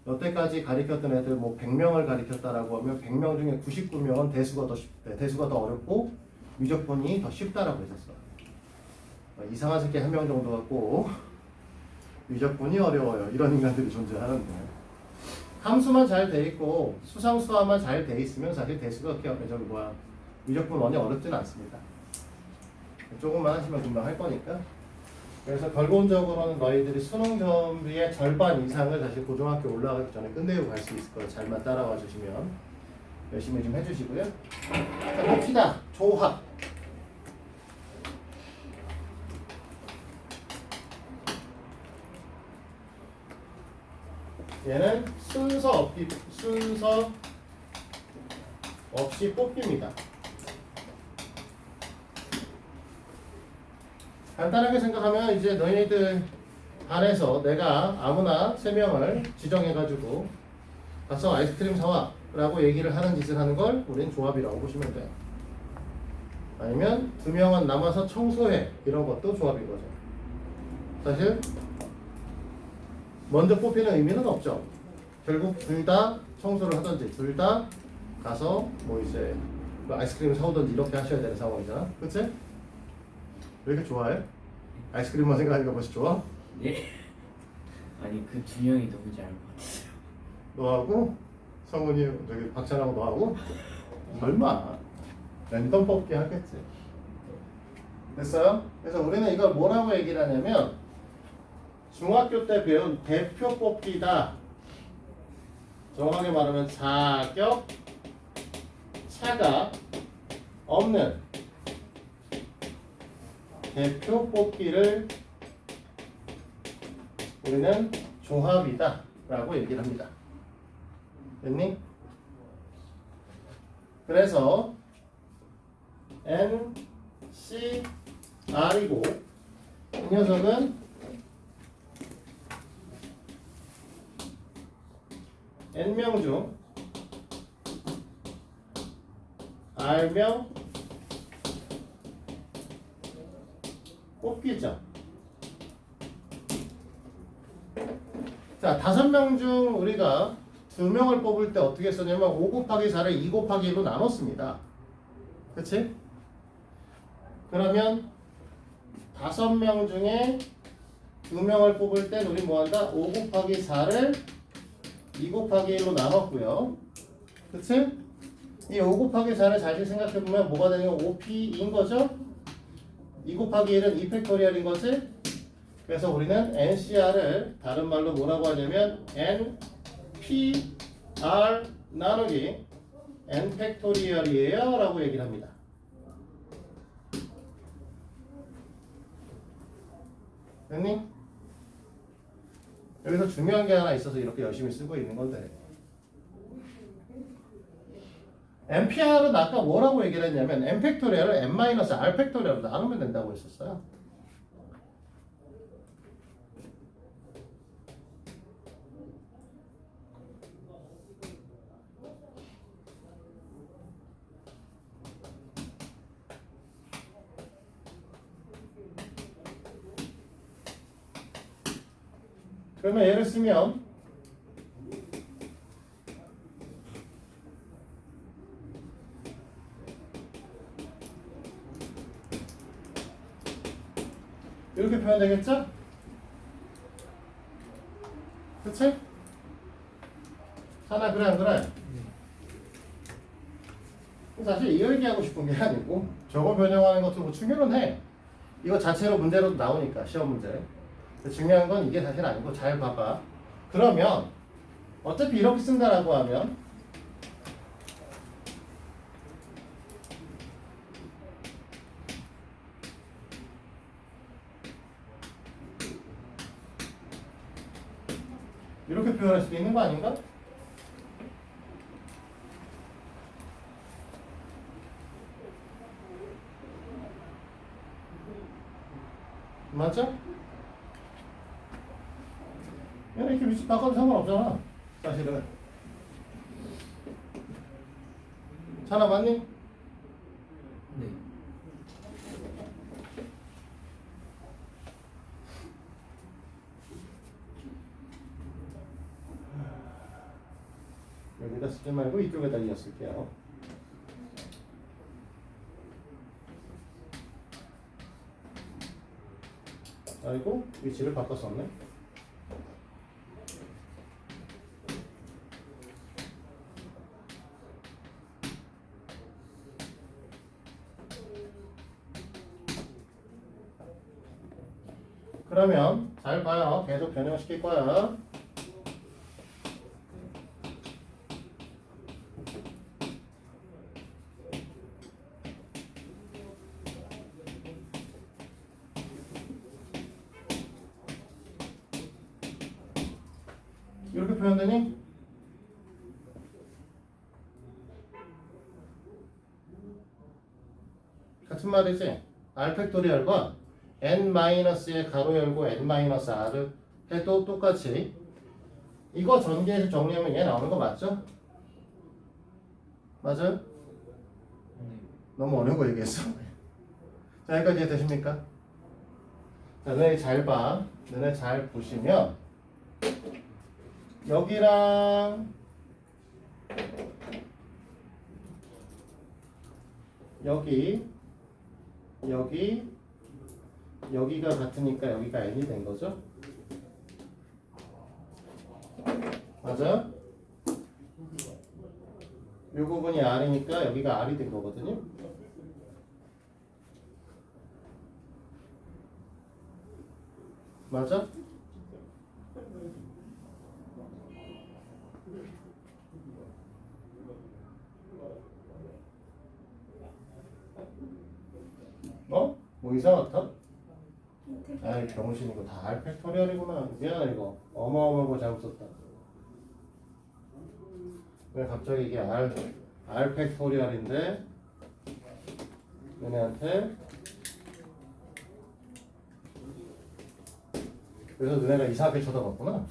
여태까지 가르쳤던 애들 뭐 100명을 가르쳤다라고 하면 100명 중에 99명은 대수가 더 어렵고 미적분이 더 쉽다라고 했었어요. 이상한 새끼 한 명 정도 갖고 미적분이 어려워요. 이런 인간들이 존재하는데 함수만 잘 돼 있고 수상수화만 잘 돼 있으면 사실 대수가 미적분 1이 어렵진 않습니다. 조금만 하시면 금방 할 거니까. 그래서 결론적으로는 너희들이 수능 준비의 절반 이상을 다시 고등학교 올라가기 전에 끝내고 갈 수 있을 거예요. 잘만 따라와 주시면 열심히 좀 해주시고요. 자, 봅시다. 조합. 얘는 순서 없이 뽑기입니다. 간단하게 생각하면 이제 너희들 반에서 내가 아무나 3명을 지정해가지고 가서 아이스크림 사와 라고 얘기를 하는 짓을 하는 걸 우린 조합이라고 보시면 돼요. 아니면 2명은 남아서 청소해 이런 것도 조합인 거죠. 사실 먼저 뽑히는 의미는 없죠. 결국 둘 다 청소를 하든지 둘 다 가서 뭐 이제 아이스크림을 사오든지 이렇게 하셔야 되는 상황이잖아. 그치? 왜 이렇게 좋아해? 아이스크림만 생각하니까 벌써 좋아? 예. 아니 그 두 명이 누구지 알 것 같아요. 너하고 성훈이 저기 박찬하고 너하고 설마 랜덤 뽑기 하겠지. 됐어요? 그래서 우리는 이걸 뭐라고 얘기를 하냐면 중학교 때 배운 대표 뽑기다. 정확하게 말하면 자격 차가 없는 대표 뽑기를 우리는 조합이다 라고 얘기를 합니다. 됐니? 그래서 N, C, R이고 이 녀석은 N명 중 R명 뽑기죠. 자, 5명 중 우리가 2명을 뽑을 때 어떻게 썼냐면 5 곱하기 4를 2 곱하기 1로 나눴습니다. 그치? 그러면 5명 중에 2명을 뽑을 땐 우리 뭐한다? 5 곱하기 4를 2 곱하기 1로 나눴고요. 그치? 이 5 곱하기 4를 잘 생각해보면 뭐가 되는 거? 5p인 거죠? 2 곱하기 1은 2팩토리얼인 거지? 그래서 우리는 NCR을 다른 말로 뭐라고 하냐면 NPR 나누기 N팩토리얼이에요 라고 얘기를 합니다. 됐니? 여기서 중요한 게 하나 있어서 이렇게 열심히 쓰고 있는 건데 NPR은 아까 뭐라고 얘기를 했냐면 N팩토리얼을 N-R 팩토리얼로 나누면 된다고 했었어요. 그러면 예를 쓰면 이렇게 표현되겠죠? 그치? 하나 그래 안 그래? 사실 이 얘기하고 싶은 게 아니고 저거 변형하는 것도 뭐 중요는 해. 이거 자체로 문제로도 나오니까 시험 문제. 중요한 건 이게 사실 아니고 잘 봐봐. 그러면 어차피 이렇게 쓴다라고 하면 이렇게 표현할 수도 있는 거 아닌가? 맞죠? 얘는 이렇게 위치 바꿔도 상관없잖아 사실은. 자나 맞니? 네. 여기다 쓰지 말고 이쪽에다 이었을게요. 아이고 위치를 바꿨었네. 그러면 잘 봐요. 계속 변형시킬 거야. 이렇게 표현되니? 같은 말이지? R 팩토리얼과 N-의 가로 열고 N-R 해도 똑같이 이거 전개해서 정리하면 얘 나오는 거 맞죠? 맞아요? 네. 너무 어려운 거 얘기했어? 자 여기까지 이해되십니까? 자 너네 잘 봐. 너네 잘 보시면 여기랑 여기가 같으니까 여기가 n이 된 거죠? 맞아요? 이 부분이 r이니까 여기가 r이 된 거거든요. 맞아? 어? 뭐 이상하다? 아이 병신 이거 다 R 팩토리얼이구나. 미안해 이거 어마어마한 거 잘못 썼다. 왜 갑자기 이게 R 팩토리얼인데 너네한테 그래서 너네가 이상하게 쳐다봤구나.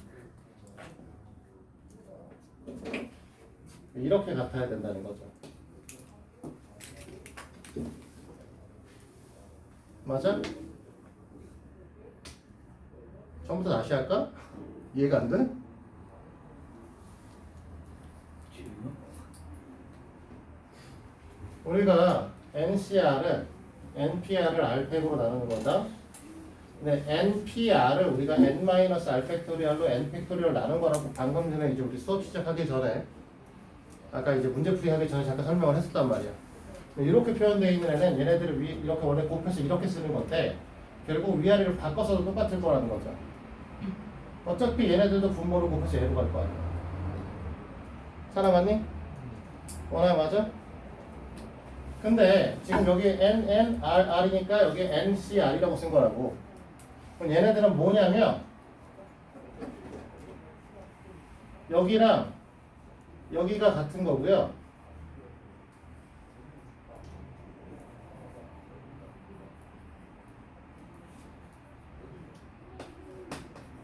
이렇게 같아야 된다는 거죠. 맞아? 처음부터 다시 할까? 이해가 안 돼? 지금 우리가 NCR은 NPR을 R팩으로 나누는 거다. 근데 NPR을 우리가 N-R 팩토리얼로 N 팩토리얼 나눈 거라고 방금 전에 이제 우리 수업 시작하기 전에 아까 이제 문제풀이 하기 전에 잠깐 설명을 했었단 말이야. 이렇게 표현되어 있는 애는 얘네들을 이렇게 원래 곱해서 이렇게 쓰는 건데 결국 위아래를 바꿔서도 똑같을 거라는 거죠. 어차피 얘네들도 분모를 곱해서 얘로 갈 거 아니야. 사람 맞니? 원아 맞아? 근데 지금 여기 NNRR이니까 여기 NCR이라고 쓴 거라고. 그럼 얘네들은 뭐냐면 여기랑 여기가 같은 거고요.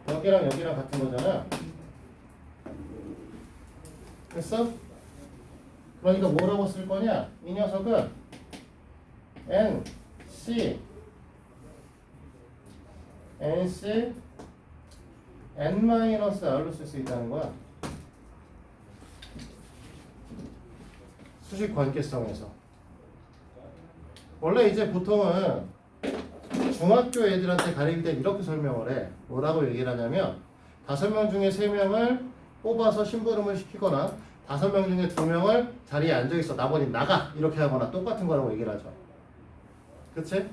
여기랑 여기랑 같은 거잖아. 됐어? 그러니까 뭐라고 쓸 거냐? 이 녀석은 NC N-R로 쓸 수 있다는 거야. 수식 관계성에서. 원래 이제 보통은 중학교 애들한테 가르칠 때 이렇게 설명을 해. 뭐라고 얘기를 하냐면 5명 중에 3명을 뽑아서 심부름을 시키거나 5명 중에 2명을 자리에 앉아있어. 나머지 나가! 이렇게 하거나 똑같은 거라고 얘기를 하죠. 그치?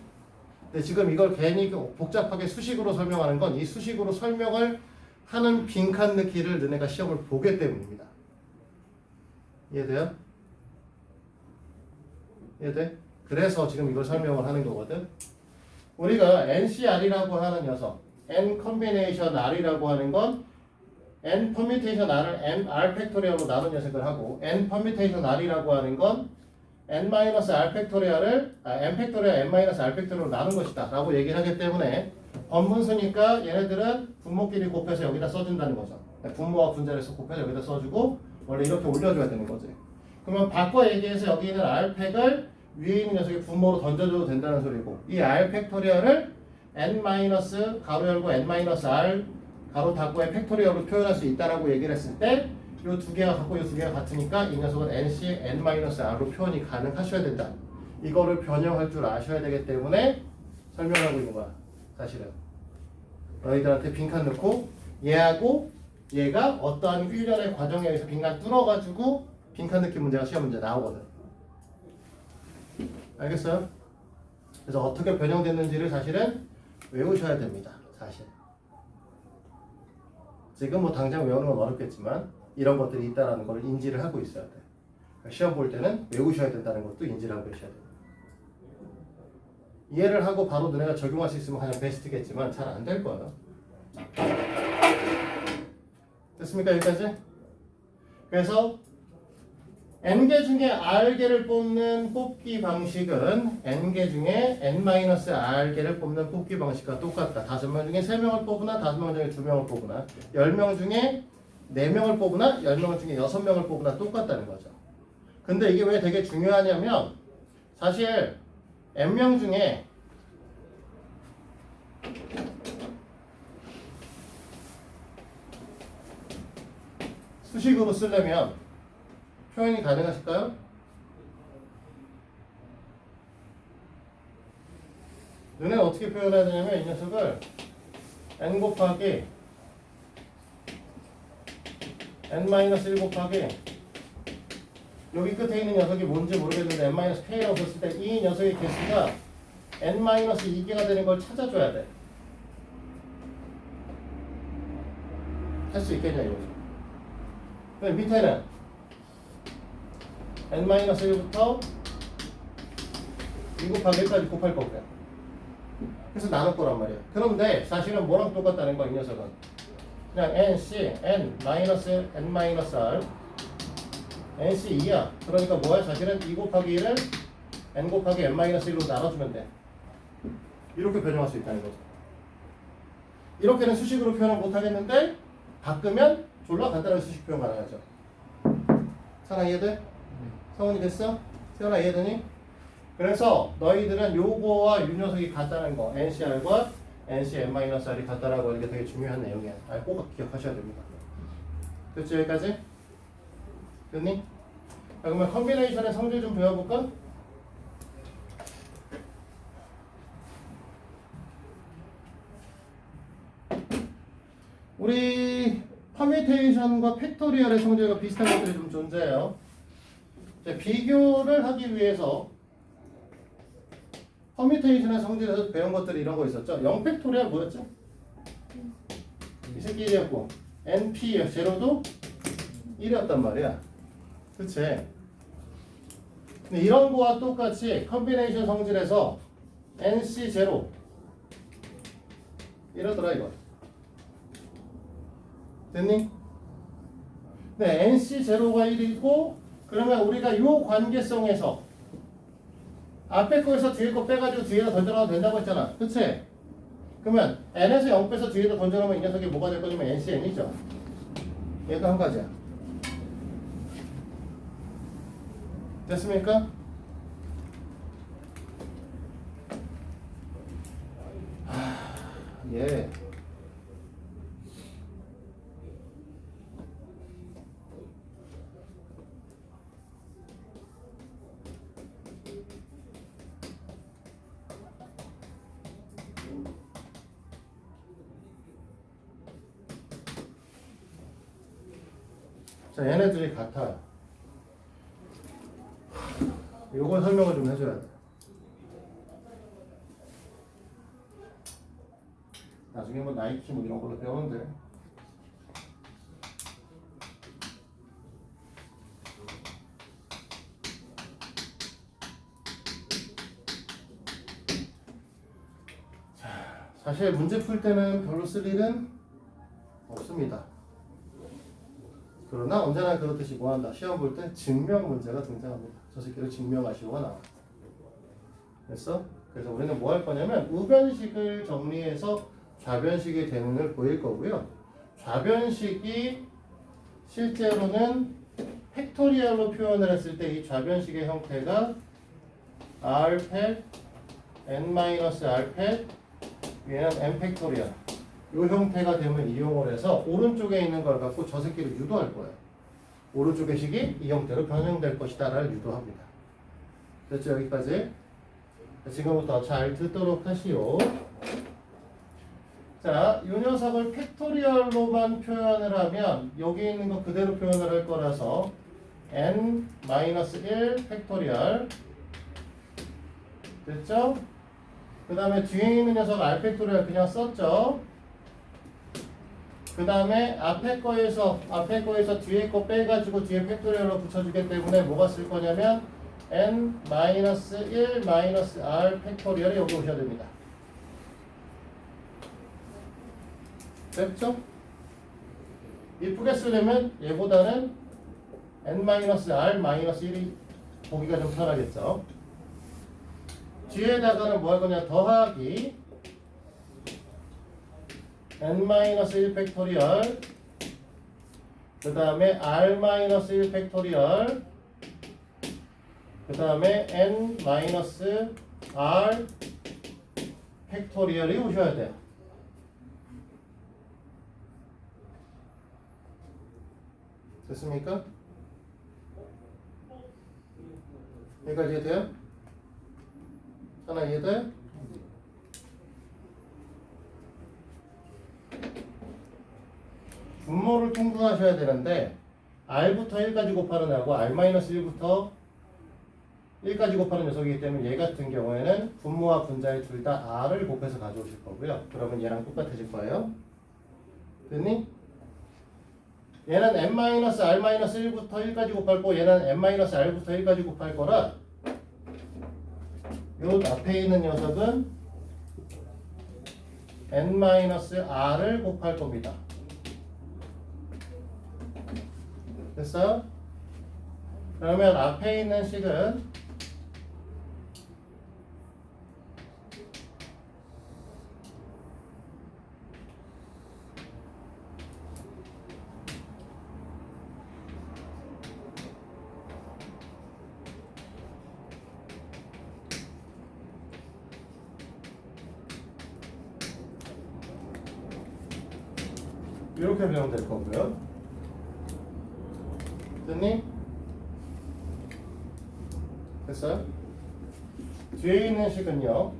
근데 지금 이걸 괜히 복잡하게 수식으로 설명하는 건 이 수식으로 설명을 하는 빈칸 넣기를 너네가 시험을 보기 때문입니다. 이해돼요? 이해돼? 그래서 지금 이걸 설명을 하는 거거든. 우리가 NCR이라고 하는 녀석, N 컨비네이션 R이라고 하는 건 N 퍼뮤테이션 R을 R 팩토리얼로 나눈 녀석을 하고 N 퍼뮤테이션 R이라고 하는 건 N-R 팩토리얼을 N 팩토리얼 N-R 팩토리얼로 나눈 것이다 라고 얘기를 하기 때문에 번분수니까 얘네들은 분모끼리 곱해서 여기다 써준다는 거죠. 분모와 분자를 해서 곱해서 여기다 써주고 원래 이렇게 올려줘야 되는 거지. 그러면 바꿔 얘기해서 여기 있는 R팩을 위에 있는 녀석이 분모로 던져줘도 된다는 소리고 이 R 팩토리얼을 N- 가로 열고 N-R 가로 닫고의 팩토리얼로 표현할 수 있다라고 얘기를 했을 때 이 두 개가 같고 이 두 개가 같으니까 이 녀석은 NC N-R로 표현이 가능하셔야 된다. 이거를 변형할 줄 아셔야 되기 때문에 설명하고 있는 거야. 사실은 너희들한테 빈칸 넣고 얘하고 얘가 어떠한 일련의 과정에 의해서 빈칸 뚫어가지고 빈칸 넣기 문제가 시험 문제 나오거든. 알겠어요? 그래서 어떻게 변형됐는지를 사실은 외우셔야 됩니다. 사실 지금 뭐 당장 외우는 건 어렵겠지만 이런 것들이 있다는 걸 인지를 하고 있어야 돼. 시험 볼 때는 외우셔야 된다는 것도 인지를 하고 계셔야 돼요. 이해를 하고 바로 너네가 적용할 수 있으면 가장 베스트겠지만 잘 안 될 거예요. 됐습니까? 여기까지? 그래서 n개 중에 r개를 뽑는 뽑기 방식은 n개 중에 n-r개를 뽑는 뽑기 방식과 똑같다. 5명 중에 3명을 뽑으나 5명 중에 2명을 뽑으나 10명 중에 4명을 뽑으나 10명 중에 6명을 뽑으나 똑같다는 거죠. 근데 이게 왜 되게 중요하냐면 사실 n명 중에 수식으로 쓰려면 표현이 가능하실까요? 눈에 어떻게 표현해야 되냐면 이 녀석을 n 곱하기 n-1 곱하기 여기 끝에 있는 녀석이 뭔지 모르겠는데 n-k라고 썼을 때 이 녀석의 개수가 n-2개가 되는 걸 찾아줘야 돼. 할 수 있겠냐 이거죠. 근데 밑에는 n-1부터 2 곱하기 1까지 곱할 거고요. 그래서 나눌 거란 말이야. 그런데 사실은 뭐랑 똑같다는 거야 이 녀석은. 그냥 NC, N-N-R NC 2야. 그러니까 뭐야? 사실은 2 곱하기 1을 N 곱하기 N-1로 나눠주면 돼. 이렇게 변형할 수 있다는 거죠. 이렇게는 수식으로 표현을 못하겠는데 바꾸면 졸라 간단하게 수식 표현 가능하죠. 사랑 이해돼? 성훈이 됐어? 세연아 이해되니? 그래서 너희들은 요거와 요 녀석이 같다는 거, NCR과 NCN-R이 같다라고 하는 게 되게 중요한 내용이야. 꼭 기억하셔야 됩니다. 됐죠? 여기까지? 됐니? 자, 그러면 컨비네이션의 성질 좀 배워볼까? 우리 퍼뮤테이션과 팩토리얼의 성질과 비슷한 것들이 좀 존재해요. 자, 비교를 하기 위해서 퍼뮤테이션의 성질에서 배운 것들이 이런 거 있었죠. 0팩토리얼 뭐였죠? 이 새끼 1이었고 NP 제로도 1이었단 말이야. 그치? 근데 이런 거와 똑같이 컨비네이션 성질에서 NC 제로 이러더라 이거. 됐니? 네, NC 제로가 1이고 그러면 우리가 요 관계성에서 앞에 거에서 뒤에 거 빼가지고 뒤에다 던져놔도 된다고 했잖아. 그치? 그러면 n에서 0 빼서 뒤에다 던져놓으면 이 녀석이 뭐가 될 거냐면 NCN이죠. 얘도 한 가지야. 됐습니까? 예. 자, 얘네들이 같아요. 요걸 설명을 좀 해줘야 돼. 나중에 뭐 나이키 뭐 이런 걸로 배우는데. 자, 사실 문제 풀 때는 별로 쓸 일은 없습니다. 그러나 언제나 그렇듯이 뭐한다. 시험 볼 때 증명 문제가 등장합니다. 저 새끼를 증명하시오가 나와. 됐어? 그래서 우리는 뭐 할 거냐면 우변식을 정리해서 좌변식의 대응을 보일 거고요. 좌변식이 실제로는 팩토리얼로 표현을 했을 때 이 좌변식의 형태가 R팩, N-R팩, 얘는 N 팩토리얼. 이 형태가 되면 이용을 해서 오른쪽에 있는 걸 갖고 저 새끼를 유도할 거예요. 오른쪽의 식이 이 형태로 변형될 것이다를 유도합니다. 됐죠? 여기까지? 지금부터 잘 듣도록 하시오. 자, 이 녀석을 팩토리얼로만 표현을 하면 여기 있는 거 그대로 표현을 할 거라서 n-1 팩토리얼 됐죠? 그 다음에 뒤에 있는 녀석 r 팩토리얼 그냥 썼죠? 그 다음에 앞에 거에서 뒤에 거 빼가지고 뒤에 팩토리얼로 붙여주기 때문에 뭐가 쓸 거냐면 n-1 r 팩토리얼이 여기 오셔야 됩니다. 됐죠? 이쁘게 쓰려면 얘보다는 n-r-1이 보기가 좀 편하겠죠? 뒤에다가는 뭐 할 거냐 더하기 n-1 팩토리얼 그 다음에 r-1 팩토리얼 그 다음에 n-r 팩토리얼이 오셔야 돼요. 됐습니까? 여기까지 이해돼요? 하나 이해돼? 분모를 통분하셔야 되는데 r부터 1까지 곱하는 하고 r-1부터 1까지 곱하는 녀석이기 때문에 얘 같은 경우에는 분모와 분자의 둘 다 r을 곱해서 가져오실 거고요. 그러면 얘랑 똑같아질 거예요. 됐니? 얘는 n-r-1부터 1까지 곱할 거 얘는 n-r부터 1까지 곱할 거라 요 앞에 있는 녀석은 n-r을 곱할 겁니다. 됐어요? 그러면 앞에 있는 식은 이렇게 배우면 될 거고요. 됐니? 됐어요? 뒤에 있는 식은요.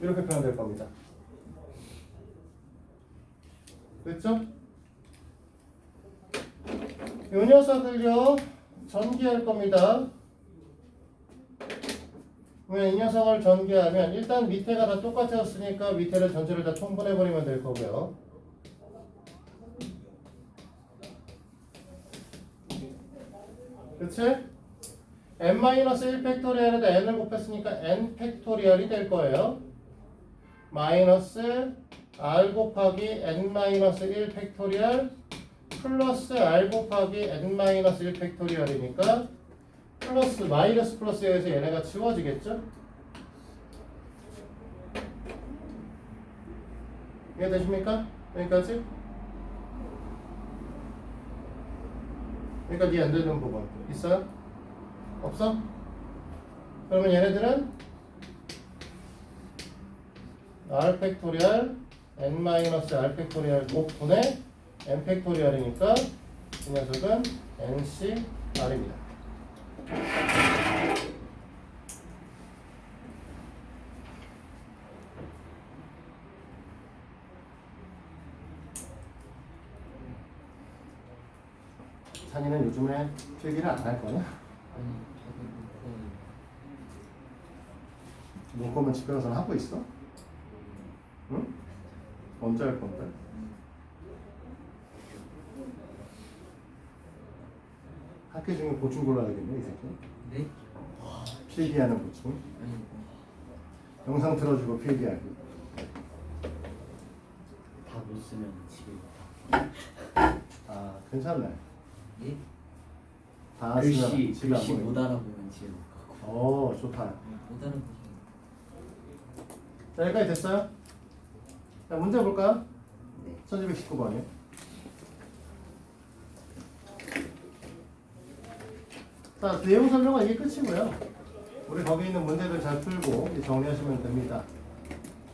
이렇게 표현될 겁니다. 됐죠? 이 녀석을요 전개할 겁니다. 왜 이 녀석을 전개하면 일단 밑에가 다 똑같았으니까 밑에를 전체를 다 통분해버리면 될 거고요. 그치? n-1 팩토리얼에다 n을 곱했으니까 n 팩토리얼이 될 거예요. 마이너스 r 곱하기 n-1 팩토리얼 플러스 r 곱하기 n-1 팩토리얼이니까 플러스 마이너스 플러스에서 얘네가 지워지겠죠? 이해되십니까? 여기까지? 여기까지 안 되는 부분 있어요? 없어? 그러면 얘네들은 r 팩토리얼 n-r 팩토리얼 곱분의 n 팩토리얼이니까 이 녀석은 ncr입니다. 찬이는 요즘에 필기를 안 할 거냐? 아니 저도 문과면 집에 가서는 하고 있어? 응? 언제 할 건데? 학교 중에 보충 골라야겠네 이 새끼. 네? 필기하는 보충. 아니 영상 틀어주고 필기하기. 다 못 쓰면 집에 있다. 아 괜찮네. 예? 다 쓰면 글씨 집에 안 글씨 보내. 못 알아보면 집에 못 가고. 좋다. 못 알아보시면 자 여기까지 됐어요? 자 문제 볼까요? 네. 1219번이요. 자 내용 설명은 이게 끝이고요. 우리 거기 있는 문제들 잘 풀고 정리하시면 됩니다.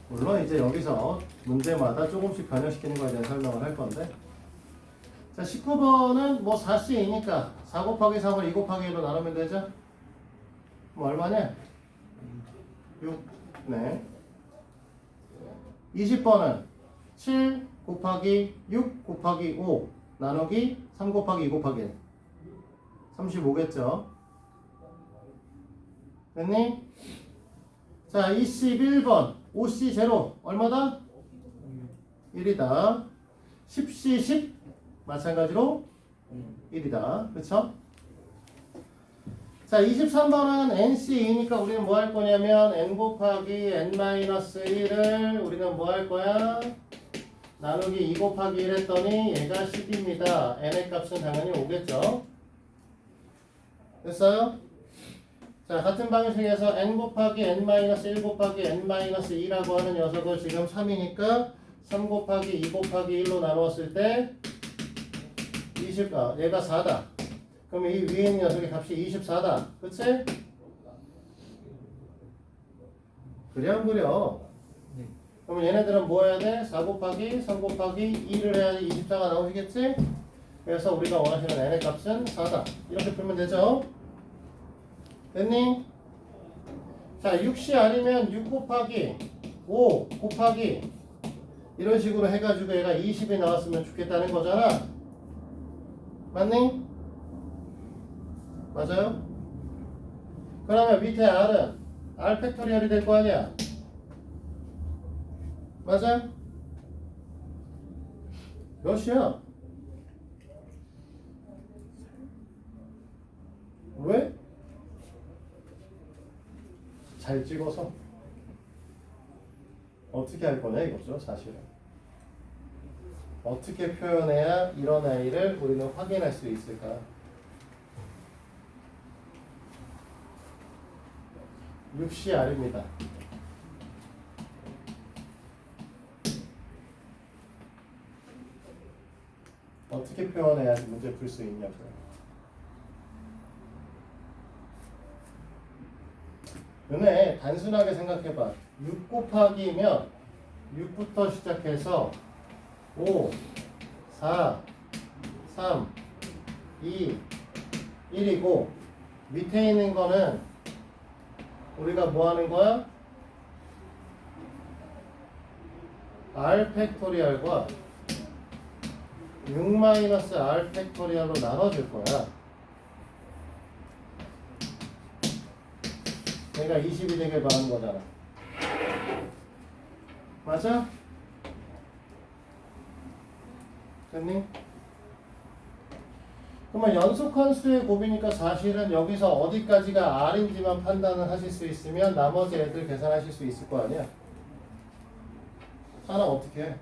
물론 이제 여기서 문제마다 조금씩 변형시키는 거에 대한 설명을 할 건데, 자 19번은 뭐 4C이니까 4 곱하기 3을 2 곱하기 1로 나누면 되죠? 뭐 얼마냐? 6. 네. 20번은 7 곱하기 6 곱하기 5 나누기 3 곱하기 2 곱하기 1 35겠죠? 됐니? 자 21번 5C 제로 얼마다? 1이다. 10C 10 마찬가지로 1이다. 그쵸? 자 23번은 NC2니까 우리는 뭐 할 거냐면 N 곱하기 N-1을 우리는 뭐 할 거야? 나누기 2 곱하기 1 했더니 얘가 10입니다. N의 값은 당연히 오겠죠? 됐어요? 자 같은 방식에서 N 곱하기 N-1 곱하기 N-2라고 하는 녀석을 지금 3이니까 3 곱하기 2 곱하기 1로 나누었을 때 20, 얘가 4다. 그럼 이 위에 있는 녀석의 값이 24다. 그치? 그래 안 그려? 네. 그러면 얘네들은 뭐 해야 돼? 4 곱하기 3 곱하기 2를 해야지 24가 나오시겠지? 그래서 우리가 원하시는 n의 값은 4다. 이렇게 풀면 되죠? 됐니? 자 6시 아니면 6 곱하기 5 곱하기 이런 식으로 해가지고 얘가 20이 나왔으면 좋겠다는 거잖아. 맞니? 맞아요? 그러면 밑에 r은 r 팩토리얼이 될 거 아니야? 맞아? 몇이야? 왜? 잘 찍어서 어떻게 할 거냐 이거죠 사실은. 어떻게 표현해야 이런 a를 우리는 확인할 수 있을까? 6CR입니다. 어떻게 표현해야 문제 풀 수 있냐고요. 너네 단순하게 생각해봐. 6 곱하기면 6부터 시작해서 5, 4, 3, 2, 1이고 밑에 있는 거는 우리가 뭐 하는 거야? R 팩토리얼과 6 마이너스 R 팩토리얼로 나눠줄 거야. 내가 20이 되게 많은 거잖아. 맞아? 됐니? 그러면 연속한 수의 곱이니까 사실은 여기서 어디까지가 R인지만 판단을 하실 수 있으면 나머지 애들 계산하실 수 있을 거 아니야? 하나 어떻게 해?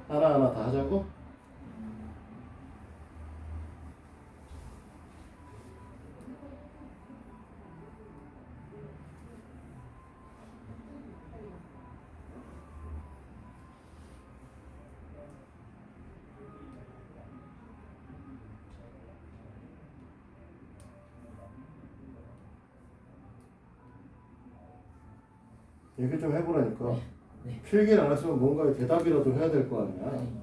하나하나 다 하자고? 얘기 좀 해보라니까. 네. 필기를 안 했으면 뭔가에 대답이라도 해야 될 거 아니야. 아니,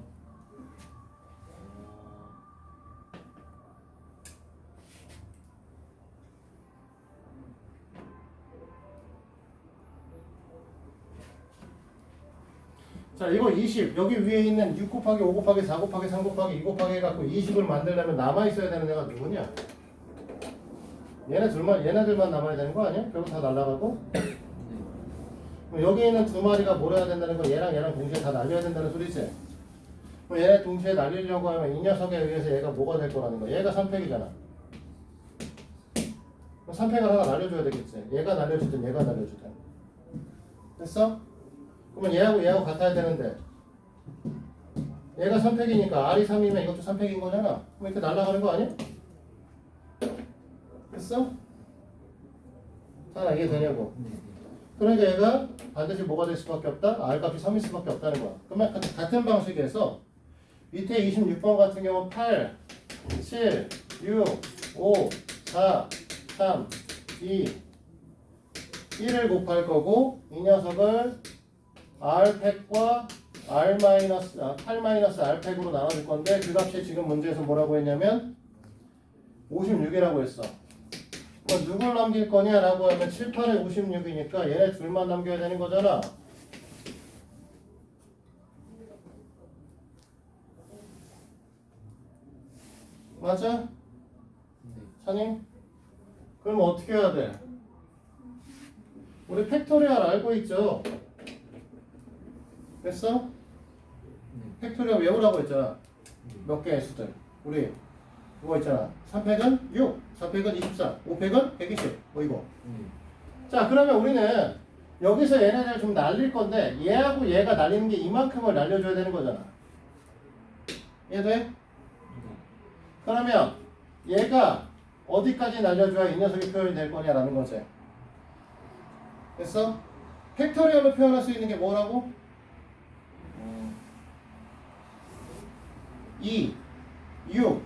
자, 이거 20. 여기 위에 있는 6 곱하기 5 곱하기 4 곱하기 3 곱하기 2 곱하기 해갖고 20을 만들려면 남아있어야 되는 애가 누구냐? 얘네들만 남아야 되는 거 아니야? 결국 다 날라가고? 그럼 여기 있는 두 마리가 뭘 해야 된다는 거 얘랑 동시에 다 날려야 된다는 소리지? 그럼 얘네 동시에 날리려고 하면 이 녀석에 의해서 얘가 뭐가 될 거라는 거야? 얘가 3팩이잖아. 그럼 3팩을 하나 날려줘야 되겠지? 얘가 날려주든 얘가 날려주든. 됐어? 그러면 얘하고 같아야 되는데 얘가 3팩이니까 R이 3이면 이것도 3팩인 거잖아. 그럼 이렇게 날아가는 거 아니야? 됐어? 자, 이해되냐고. 그러니까 얘가 반드시 뭐가 될 수밖에 없다? R 값이 3일 수밖에 없다는 거야. 그러면 같은 방식에서 밑에 26번 같은 경우는 8, 7, 6, 5, 4, 3, 2, 1을 곱할 거고 이 녀석을 R팩과 R 마이너스 8 마이너스 R팩으로 나눠줄 건데 그 값이 지금 문제에서 뭐라고 했냐면 56이라고 했어. 그럼 누굴 남길 거냐라고 하면 7, 8에 56이니까 얘네 둘만 남겨야 되는 거잖아. 맞아? 사님? 그럼 어떻게 해야 돼? 우리 팩토리얼 알고 있죠? 됐어? 팩토리얼 외우라고 했잖아. 몇 개의 수들. 우리 그거 있잖아. 3팩은 6, 4팩은 24, 5팩은 120. 뭐 이거. 자, 그러면 우리는 여기서 얘네들 좀 날릴 건데 얘하고 얘가 날리는 게 이만큼을 날려줘야 되는 거잖아. 이해돼? 그러면 얘가 어디까지 날려줘야 이 녀석이 표현이 될 거냐라는 거지. 됐어? 팩토리얼로 표현할 수 있는 게 뭐라고? 2, 6,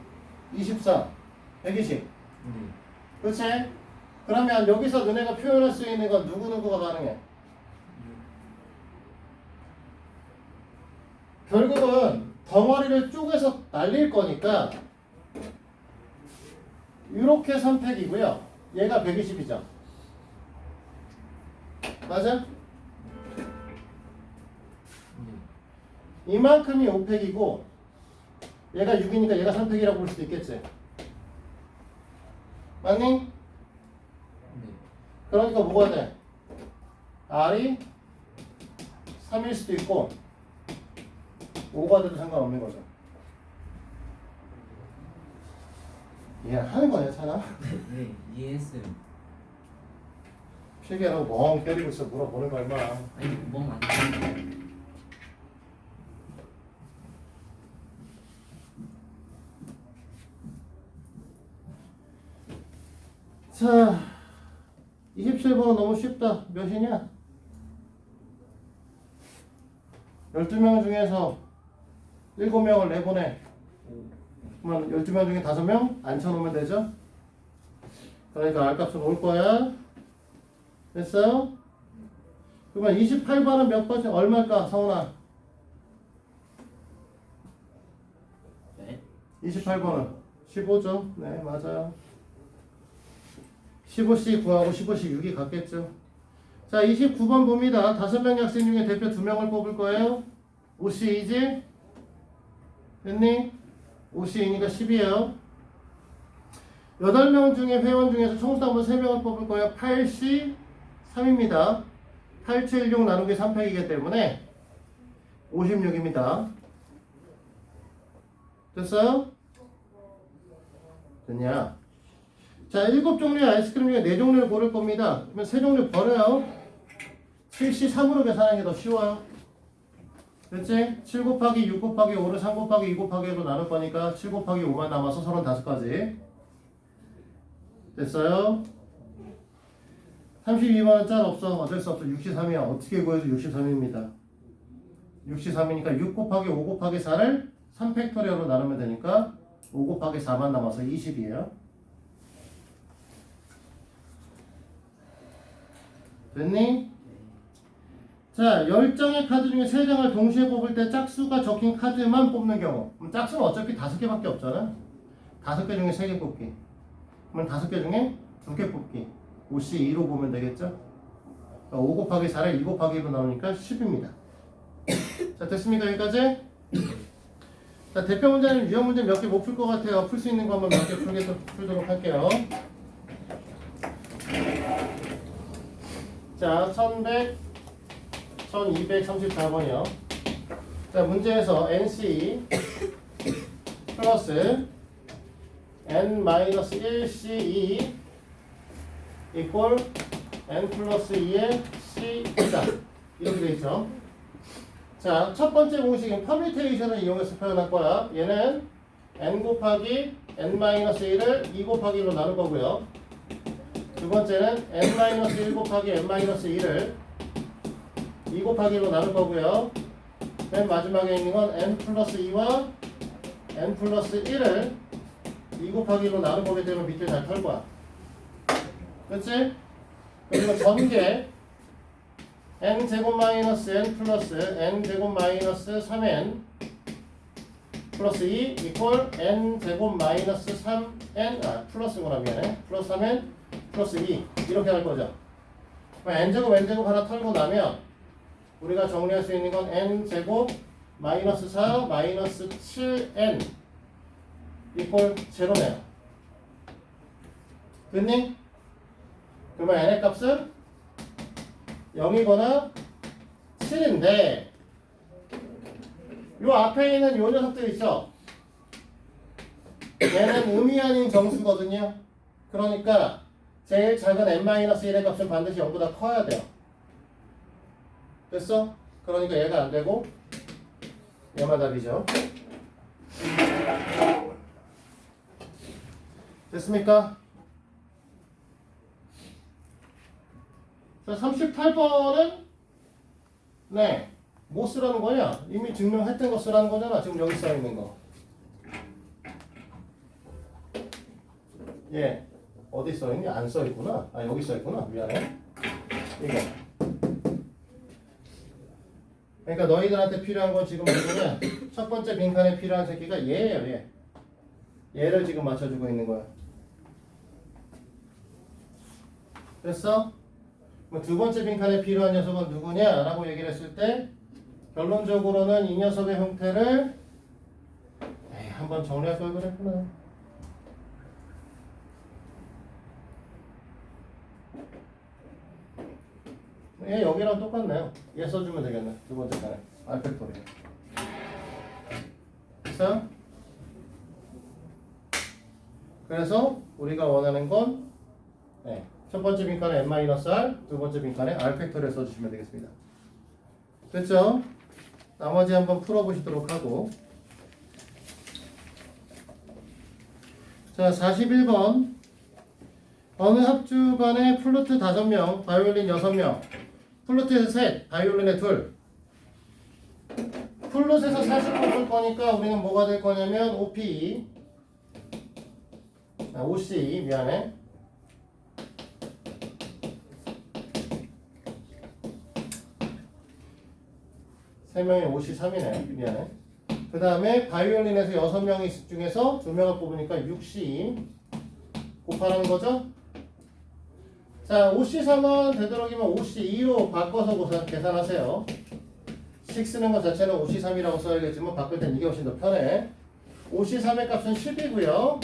24, 120. 그렇지? 그러면 여기서 너네가 표현할 수 있는 건 누구누구가 가능해? 결국은 덩어리를 쪼개서 날릴 거니까 이렇게 3팩이고요. 얘가 120이죠. 맞아? 이만큼이 5팩이고 얘가 6이니까 얘가 3팩이라고 볼 수도 있겠지. 맞니? 그러니까 뭐가 돼? R이 3일 수도 있고 5가 돼도 상관없는 거죠. 이해하는 거냐, 찬아? 네, 이해했어요. 필기하라고 멍 때리고 있어. 물어보는 거 얼마. 아니, 뭐 안 돼. 자, 27번은 너무 쉽다. 몇이냐? 12명 중에서 7명을 내보내. 그러면 12명 중에 5명 앉혀놓으면 되죠? 그러니까 R값은 올 거야. 됐어요? 그러면 28번은 몇 번째? 얼마일까, 성훈아? 네. 28번은 15죠? 네, 맞아요. 15C 구하고 15C 6이 같겠죠? 자, 29번 봅니다. 5명의 학생 중에 대표 2명을 뽑을 거예요. OC이지? 됐니? OC이니까 10이에요. 8명 중에 회원 중에서 총수당번 3명을 뽑을 거예요. 8C 3입니다. 876 나누기 3팩이기 때문에 56입니다. 됐어요? 됐냐? 자, 7종류의 아이스크림 중에 4종류를 고를 겁니다. 그러면 3종류 버려요. 7C 3으로 계산하는 게 더 쉬워요. 됐지? 7 곱하기 6 곱하기 5를 3 곱하기 2 곱하기 1로 나눌 거니까 7 곱하기 5만 남아서 35가지. 됐어요? 32만원 짤 없어. 어쩔 수 없어. 63이야. 어떻게 구해도 63입니다. 63이니까 6 곱하기 5 곱하기 4를 3팩토리얼로 나누면 되니까 5 곱하기 4만 남아서 20이에요. 됐니? 자, 10장의 카드 중에 3장을 동시에 뽑을 때 짝수가 적힌 카드만 뽑는 경우. 그럼 짝수는 어차피 5개밖에 없잖아. 5개 중에 3개 뽑기. 그러면 5개 중에 2개 뽑기. 5C2로 보면 되겠죠? 5 곱하기 4를 2 곱하기 1로 나오니까 10입니다. 자, 됐습니까? 여기까지? 자, 대표 문제는 유형 문제 몇 개 못 풀 것 같아요. 풀 수 있는 거 한번 몇 개 풀도록 할게요. 자, 1234번이요. 자, 문제에서 NC 플러스 N-1C2 이꼴 N 플러스 2의 C이다. 이렇게 돼 있죠. 자, 첫 번째 공식은 퍼뮤테이션을 이용해서 표현할 거야. 얘는 N 곱하기 N-1을 2 곱하기 1로 나눌 거고요. 두 번째는 N-1 곱하기 N-2를 2 곱하기 1로 나눌 거고요. 맨 마지막에 있는 건 N 플러스 2와 N 플러스 1을 2 곱하기 1로 나눈 거기 때문에 밑에 잘 털 거야. 그렇지? 그리고 전개 N제곱 마이너스 N 플러스 N제곱 마이너스 3N 플러스 2 이퀄 N제곱 마이너스 3N 플러스구나 미안해. 플러스 3N 플러스 2 이렇게 할 거죠. N제곱 N제곱 하나 털고 나면 우리가 정리할 수 있는 건 N제곱 마이너스 4 마이너스 7N 이퀄 제로네요. 됐니? 그러면 N의 값은 0이거나 7인데 요 앞에 있는 요 녀석들 있죠? 얘는 의미 아닌 정수거든요. 그러니까 제일 작은 n-1의 값은 반드시 0보다 커야 돼요. 됐어? 그러니까 얘가 안 되고 얘만 답이죠. 됐습니까? 자, 38번은 네, 뭐 쓰라는 거냐? 이미 증명했던 거 쓰라는 거잖아. 지금 여기 써 있는 거. 예, 어디 써 있니? 안 써 있구나. 아, 여기 써 있구나. 미안해. 이거. 그러니까 너희들한테 필요한 건 지금 누구냐? 첫 번째 빈칸에 필요한 새끼가 얘예요. 얘. 얘를 지금 맞춰주고 있는 거야. 됐어? 두 번째 빈칸에 필요한 녀석은 누구냐? 라고 얘기를 했을 때 결론적으로는 이 녀석의 형태를 한번 정리할 걸 그랬구나. 얘 여기랑 똑같네요. 얘 써주면 되겠네. 두 번째 칸에 알팩토리. 됐어요? 그래서 우리가 원하는 건 첫 번째 빈칸에 n-r, 두 번째 빈칸에 r 팩토리를 써주시면 되겠습니다. 됐죠? 나머지 한번 풀어보시도록 하고. 자, 41번. 어느 합주반에 플루트 5명, 바이올린 6명, 플루트에서 셋, 바이올린에 둘. 플롯에서 40분 풀 거니까 우리는 뭐가 될 거냐면 OP, OC, 미안해. 세 명이 53이네. 미안해. 그 다음에 바이올린에서 6명이 중에서 2명을 뽑으니까 6C 곱하라는 거죠. 자, OC3은 되도록이면 OC2로 바꿔서 계산하세요. 6 쓰는 것 자체는 OC3이라고 써야겠지만 바꿀 땐 이게 훨씬 더 편해. OC3의 값은 10이고요.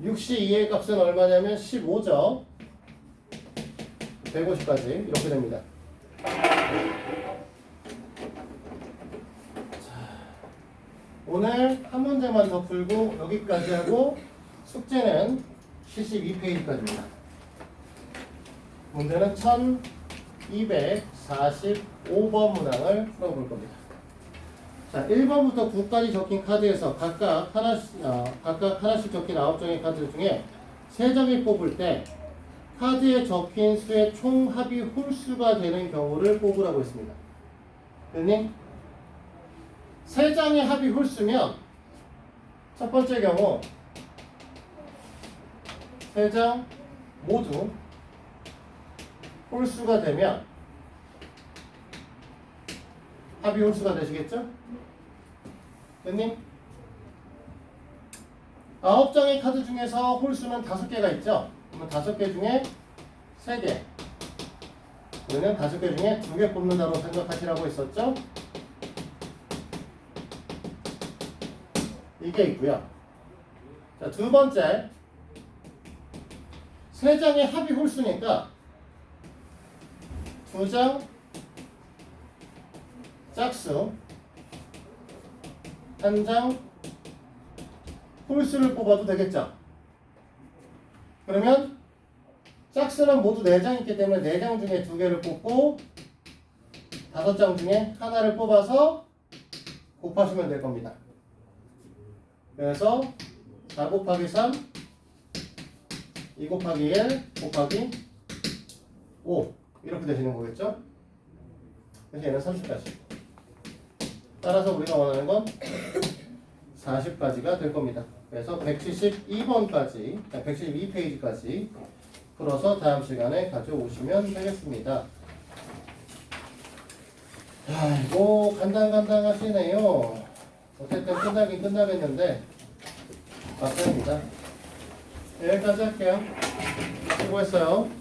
6C2의 값은 얼마냐면 15죠. 150까지 이렇게 됩니다. 오늘 한 문제만 더 풀고 여기까지 하고 숙제는 72페이지까지입니다. 문제는 1245번 문항을 풀어볼 겁니다. 자, 1번부터 9까지 적힌 카드에서 각각 하나씩 적힌 9장의 카드 중에 3장을 뽑을 때 카드에 적힌 수의 총 합이 홀수가 되는 경우를 뽑으라고 했습니다. 됐니? 3장의 합이 홀수면 첫 번째 경우 3장 모두 홀수가 되면 합이 홀수가 되시겠죠? 됐니? 9장의 카드 중에서 홀수는 5개가 있죠? 그러면 5개 중에 3개, 우리는 5개 중에 2개 뽑는다고 생각하시라고 했었죠? 이게 있고요. 자, 두 번째, 3장의 합이 홀수니까 2장 짝수, 1장 홀수를 뽑아도 되겠죠? 그러면 짝수는 모두 4장 있기 때문에 4장 중에 2개를 뽑고 5장 중에 하나를 뽑아서 곱하시면 될 겁니다. 그래서 4 곱하기 3, 2 곱하기 1 곱하기 5 이렇게 되시는 거겠죠? 그래서 얘는 30까지. 따라서 우리가 원하는 건 40까지가 될 겁니다. 그래서 172번까지, 172페이지까지 풀어서 다음 시간에 가져오시면 되겠습니다. 아이고 간당간당하시네요. 어쨌든 끝나긴 끝나겠는데 마찬가지입니다. 여기까지 할게요. 수고했어요.